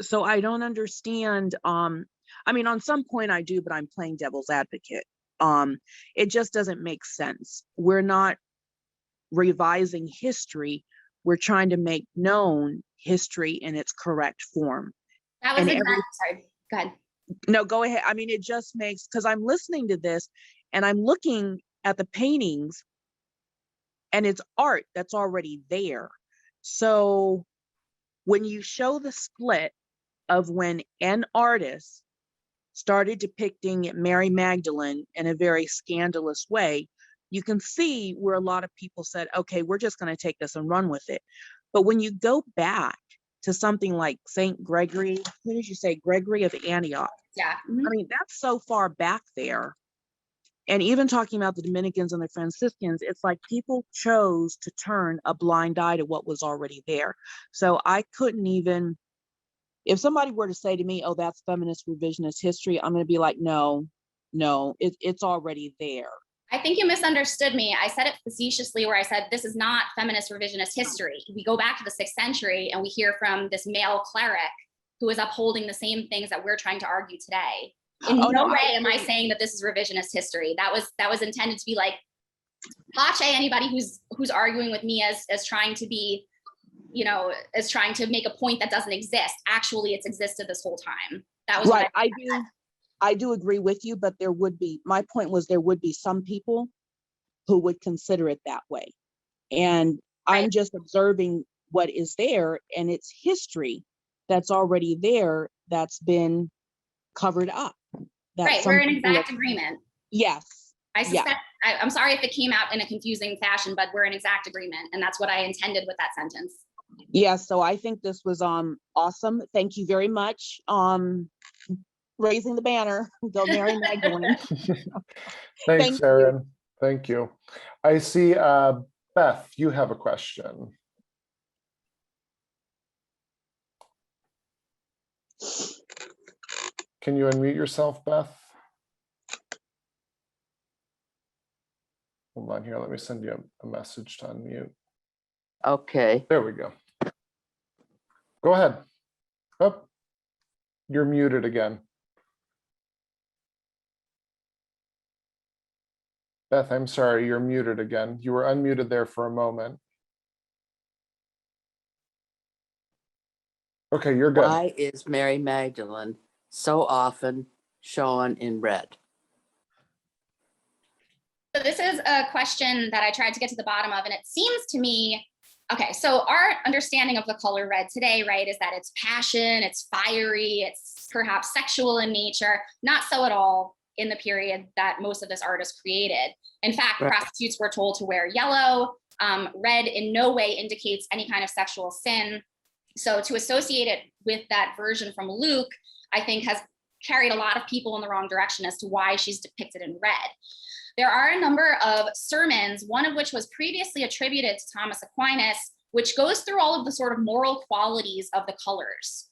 So I don't understand. I mean, on some point I do, but I'm playing devil's advocate. It just doesn't make sense. We're not revising history. We're trying to make known history in its correct form. That was exactly, sorry, go ahead. No, go ahead. I mean, it just makes, because I'm listening to this and I'm looking at the paintings and it's art that's already there. So when you show the split of when an artist started depicting Mary Magdalene in a very scandalous way, you can see where a lot of people said, okay, we're just going to take this and run with it. But when you go back to something like St. Gregory, who did you say, Gregory of Antioch? Yeah. I mean, that's so far back there. And even talking about the Dominicans and the Franciscans, it's like people chose to turn a blind eye to what was already there. So I couldn't even, if somebody were to say to me, oh, that's feminist revisionist history, I'm going to be like, no, it's already there. I think you misunderstood me. I said it facetiously where I said, this is not feminist revisionist history. We go back to the 6th century and we hear from this male cleric who is upholding the same things that we're trying to argue today. In no way am I saying that this is revisionist history. That was intended to be like, pache anybody who's arguing with me as trying to be, as trying to make a point that doesn't exist. Actually, it's existed this whole time. That was right. I do agree with you, but my point was there would be some people who would consider it that way. And right. I'm just observing what is there, and it's history that's already there that's been covered up. Right, we're in exact agreement. Yes. I suspect, yeah. I'm sorry if it came out in a confusing fashion, but we're in exact agreement, and that's what I intended with that sentence. Yeah, so I think this was awesome. Thank you very much. raising the banner, go Mary Magdalene. Thanks, Thank you. Erin. Thank you. I see Beth, you have a question. Can you unmute yourself, Beth? Hold on here. Let me send you a message to unmute. Okay. There we go. Go ahead. Oh, you're muted again. Beth, I'm sorry, you're muted again. You were unmuted there for a moment. Okay, you're good. Why is Mary Magdalene so often shown in red? So this is a question that I tried to get to the bottom of, and it seems to me, okay, so our understanding of the color red today, right, is that it's passion, it's fiery, it's perhaps sexual in nature, not so at all in the period that most of this art is created. In fact, Right. prostitutes were told to wear yellow. Red in no way indicates any kind of sexual sin. So to associate it with that version from Luke, I think has carried a lot of people in the wrong direction as to why she's depicted in red. There are a number of sermons, one of which was previously attributed to Thomas Aquinas, which goes through all of the sort of moral qualities of the colors.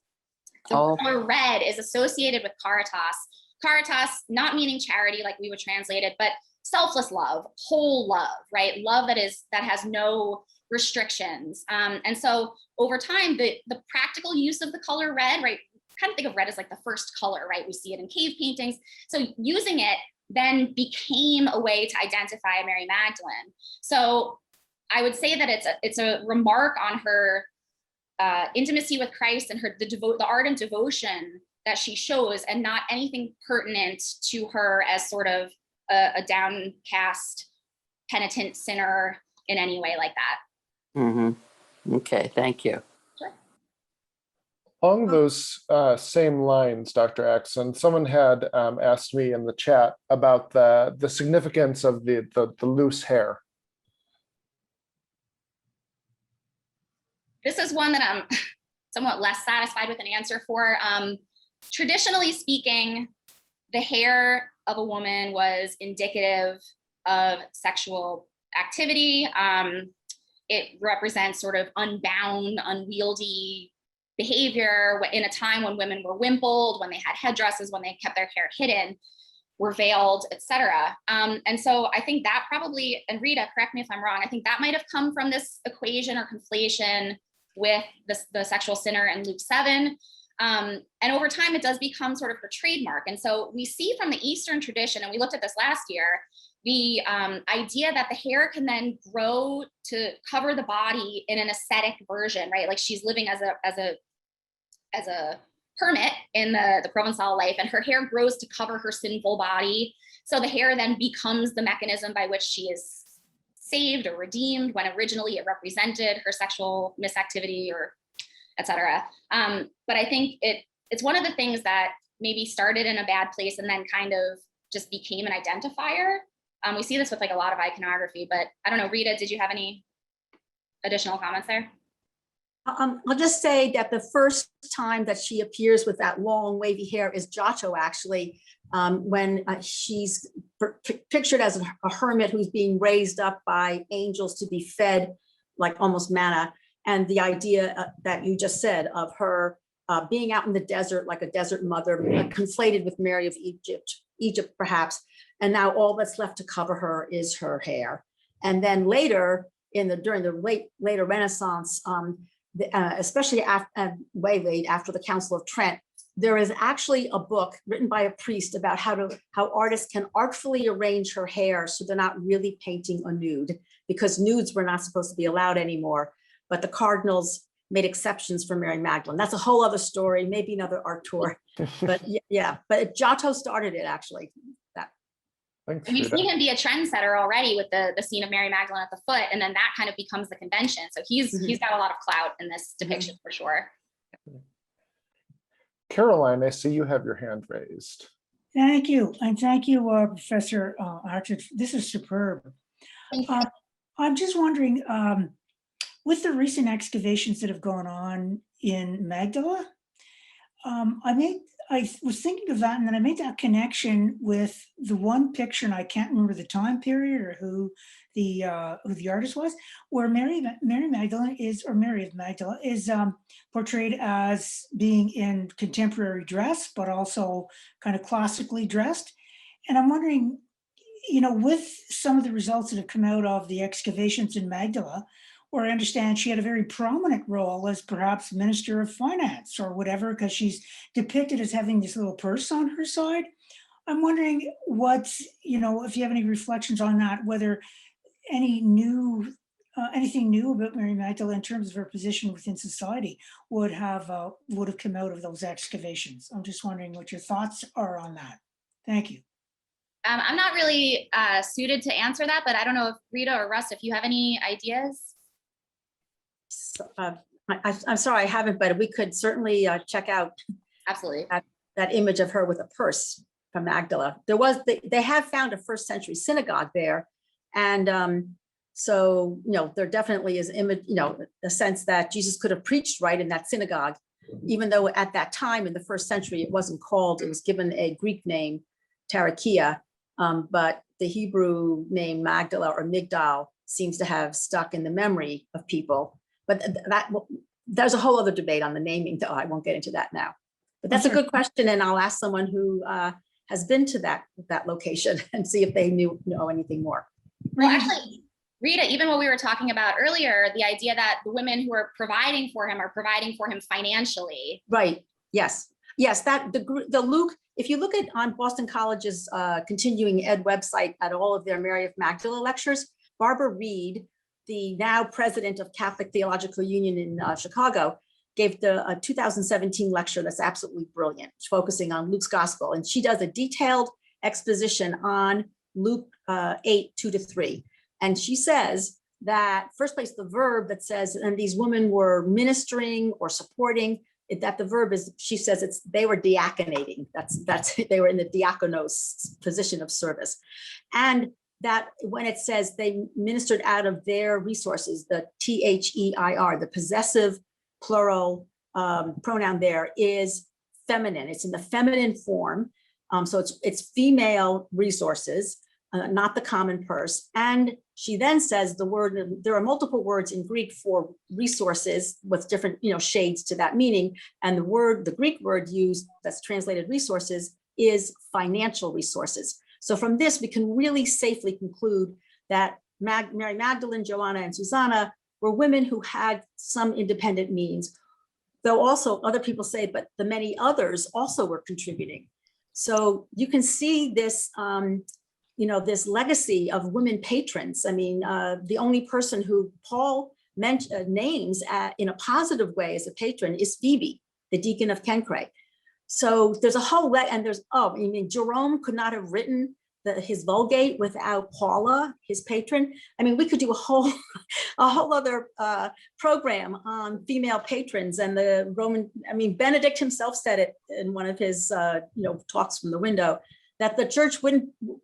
The color red is associated with caritas. Caritas, not meaning charity like we would translate it, but selfless love, whole love, right? Love that has no restrictions. And so over time, the practical use of the color red, right? Kind of think of red as like the first color, right? We see it in cave paintings. So using it then became a way to identify Mary Magdalene. So I would say that it's a remark on her intimacy with Christ and the ardent devotion that she shows, and not anything pertinent to her as sort of a downcast, penitent sinner in any way like that. Mm-hmm. Okay, thank you. Sure. Along those same lines, Dr. Axen, someone had asked me in the chat about the significance of the loose hair. This is one that I'm somewhat less satisfied with an answer for. Traditionally speaking, the hair of a woman was indicative of sexual activity. It represents sort of unbound, unwieldy behavior in a time when women were wimpled, when they had headdresses, when they kept their hair hidden, were veiled, etc. And so I think that probably, and Rita, correct me if I'm wrong, I think that might have come from this equation or conflation with the sexual sinner in Luke 7. And over time, it does become sort of her trademark. And so we see from the Eastern tradition, and we looked at this last year, the idea that the hair can then grow to cover the body in an ascetic version, right? Like she's living as a hermit in the Provençal life, and her hair grows to cover her sinful body. So the hair then becomes the mechanism by which she is saved or redeemed, when originally it represented her sexual misactivity or etc. But I think it's one of the things that maybe started in a bad place and then kind of just became an identifier. We see this with like a lot of iconography, but I don't know, Rita, did you have any additional comments there? I'll just say that the first time that she appears with that long wavy hair is Giotto, actually, when she's pictured as a hermit who's being raised up by angels to be fed like almost manna. And the idea that you just said of her being out in the desert like a desert mother, conflated with Mary of Egypt perhaps. And now all that's left to cover her is her hair. And then later, during the later Renaissance, especially way late after the Council of Trent, there is actually a book written by a priest about how artists can artfully arrange her hair so they're not really painting a nude, because nudes were not supposed to be allowed anymore. But the cardinals made exceptions for Mary Magdalene. That's a whole other story, maybe another art tour. But yeah, but Giotto started it actually. Thanks, We've Rita. seen him be a trendsetter already with the scene of Mary Magdalene at the foot, and then that kind of becomes the convention. So he's got a lot of clout in this depiction for sure. Caroline, I see you have your hand raised. Thank you, and thank you, Professor Archer. This is superb. I'm just wondering, with the recent excavations that have gone on in Magdala, I was thinking of that, and then I made that connection with the one picture, and I can't remember the time period or who the artist was, where Mary Magdalene is, or Mary of Magdala is portrayed as being in contemporary dress, but also kind of classically dressed. And I'm wondering, you know, with some of the results that have come out of the excavations in Magdala, where I understand she had a very prominent role as perhaps Minister of Finance or whatever, because she's depicted as having this little purse on her side. I'm wondering what's, you know, if you have any reflections on that, whether any new, anything new about Mary Magdalene in terms of her position within society would have come out of those excavations. I'm just wondering what your thoughts are on that. Thank you. I'm not really suited to answer that, but I don't know if Rita or Russ, if you have any ideas. So, I'm sorry, I haven't, but we could certainly check out Absolutely. that image of her with a purse from Magdala. There was, they have found a first century synagogue there. And so, you know, there definitely is image, you know, the sense that Jesus could have preached right in that synagogue, even though at that time in the first century, it wasn't called, it was given a Greek name, Tarakia, but the Hebrew name Magdala or Migdal seems to have stuck in the memory of people. But there's a whole other debate on the naming, though. I won't get into that now. But that's a good question, and I'll ask someone who has been to that location and see if they know anything more. Well, actually, Rita, even what we were talking about earlier, the idea that the women who are providing for him are providing for him financially. Right. Yes. Yes. That the Luke. If you look at on Boston College's continuing ed website at all of their Mary of Magdala lectures, Barbara Reed, the now president of Catholic Theological Union in Chicago, gave a 2017 lecture that's absolutely brilliant, focusing on Luke's gospel. And she does a detailed exposition on Luke 8:2-3. And she says that first place, the verb that says, and these women were ministering or supporting, that the verb is, she says they were diaconating. That's they were in the diakonos position of service. And that when it says they ministered out of their resources, the THEIR, the possessive plural pronoun there is feminine. It's in the feminine form. So it's female resources, not the common purse. And she then says the word, there are multiple words in Greek for resources with different, you know, shades to that meaning. And the Greek word used that's translated resources is financial resources. So from this, we can really safely conclude that Mary Magdalene, Joanna, and Susanna were women who had some independent means, though also other people say, but the many others also were contributing. So you can see this, you know, this legacy of women patrons. I mean, the only person who Paul names in a positive way as a patron is Phoebe, the deacon of Kencray. So there's a whole, and there's, I mean, Jerome could not have written his Vulgate without Paula, his patron. I mean, we could do a whole other program on female patrons and the Roman. I mean, Benedict himself said it in one of his, you know, talks from the window, that the church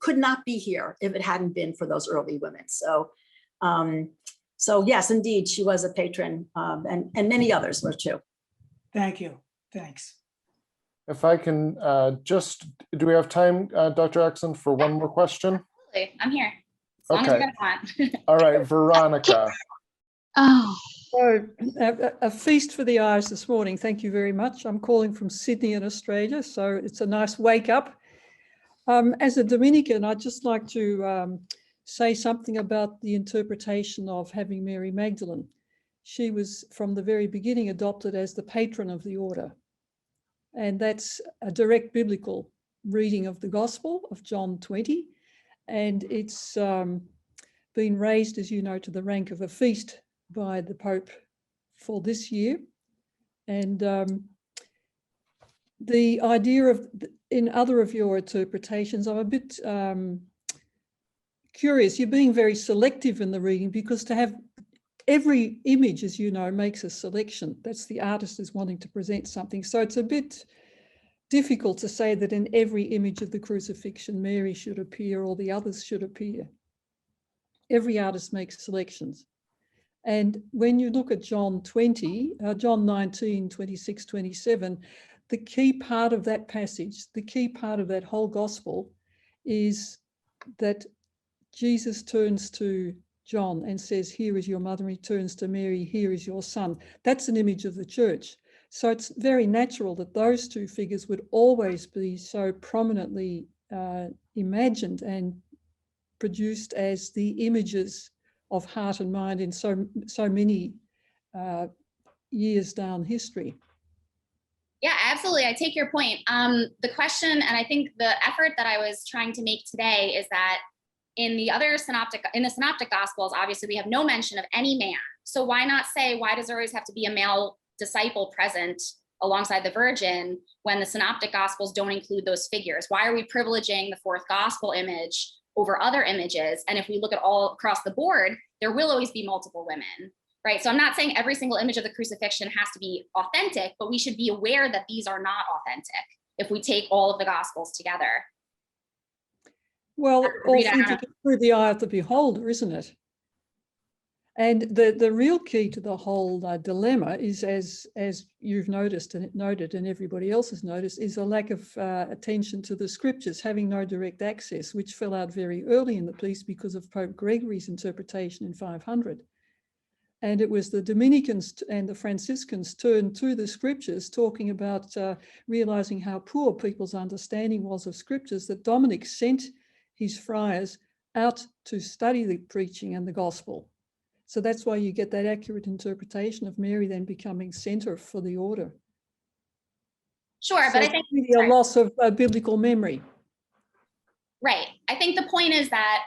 could not be here if it hadn't been for those early women. So, so yes, indeed, she was a patron, and many others were too. Thank you. Thanks. If I can do we have time, Dr. Axen, for one more question? Absolutely. I'm here. As long as you guys want. All right, Veronica. So, a feast for the eyes this morning. Thank you very much. I'm calling from Sydney in Australia, so it's a nice wake up. As a Dominican, I'd just like to say something about the interpretation of having Mary Magdalene. She was from the very beginning adopted as the patron of the order. And that's a direct biblical reading of the Gospel of John 20. And it's been raised, as you know, to the rank of a feast by the Pope for this year. And the idea of, in other of your interpretations, I'm a bit curious. You're being very selective in the reading, because to have every image, as you know, makes a selection. That's the artist is wanting to present something. So it's a bit difficult to say that in every image of the crucifixion, Mary should appear or the others should appear. Every artist makes selections. And when you look at John 20, John 19, 26, 27, the key part of that passage, the key part of that whole gospel is that Jesus turns to John and says, here is your mother, and he turns to Mary, here is your son. That's an image of the church. So it's very natural that those two figures would always be so prominently imagined and produced as the images of heart and mind in so many years down history. Yeah, absolutely. I take your point. The question, and I think the effort that I was trying to make today is that in the synoptic gospels, obviously we have no mention of any man. So why not say, why does there always have to be a male disciple present alongside the virgin when the synoptic gospels don't include those figures? Why are we privileging the fourth gospel image over other images? And if we look at all across the board, there will always be multiple women, right? So I'm not saying every single image of the crucifixion has to be authentic, but we should be aware that these are not authentic if we take all of the gospels together. Well, authentic through the eye of the beholder, isn't it? And the real key to the whole dilemma is, as you've noticed and noted, and everybody else has noticed, is a lack of attention to the scriptures, having no direct access, which fell out very early in the piece because of Pope Gregory's interpretation in 500. And it was the Dominicans and the Franciscans turned to the scriptures, talking about realizing how poor people's understanding was of scriptures, that Dominic sent his friars out to study the preaching and the gospel. So that's why you get that accurate interpretation of Mary then becoming center for the order. Sure, So but I think it's really a loss of biblical memory. Right. I think the point is that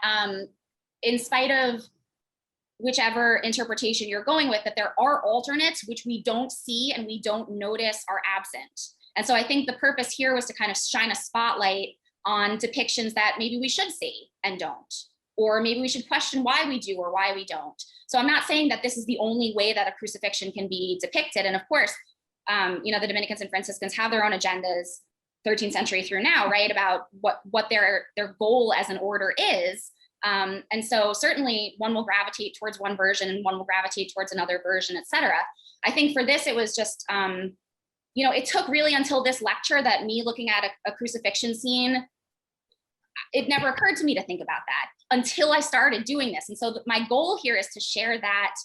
in spite of whichever interpretation you're going with, that there are alternates which we don't see and we don't notice are absent. And so I think the purpose here was to kind of shine a spotlight on depictions that maybe we should see and don't, or maybe we should question why we do or why we don't. So I'm not saying that this is the only way that a crucifixion can be depicted. And of course, the Dominicans and Franciscans have their own agendas 13th century through now, right, about what their goal as an order is. And so certainly one will gravitate towards one version and one will gravitate towards another version, et cetera. I think for this, it was just, it took really until this lecture that me looking at a crucifixion scene, it never occurred to me to think about that until I started doing this. And so my goal here is to share that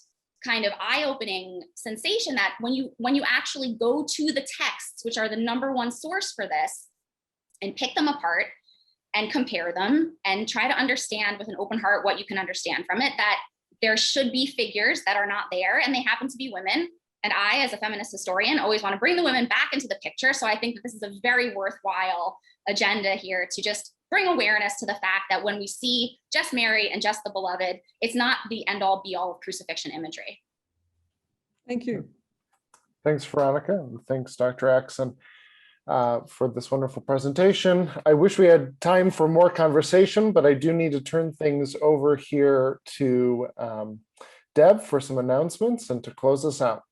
kind of eye-opening sensation that when you actually go to the texts, which are the #1 source for this, and pick them apart and compare them and try to understand with an open heart what you can understand from it, that there should be figures that are not there and they happen to be women. And I, as a feminist historian, always want to bring the women back into the picture. So I think that this is a very worthwhile agenda here to just bring awareness to the fact that when we see just Mary and just the beloved, it's not the end all be all of crucifixion imagery. Thank you. Thanks, Veronica, and thanks, Dr. Axen, for this wonderful presentation. I wish we had time for more conversation, but I do need to turn things over here to Deb for some announcements and to close us out.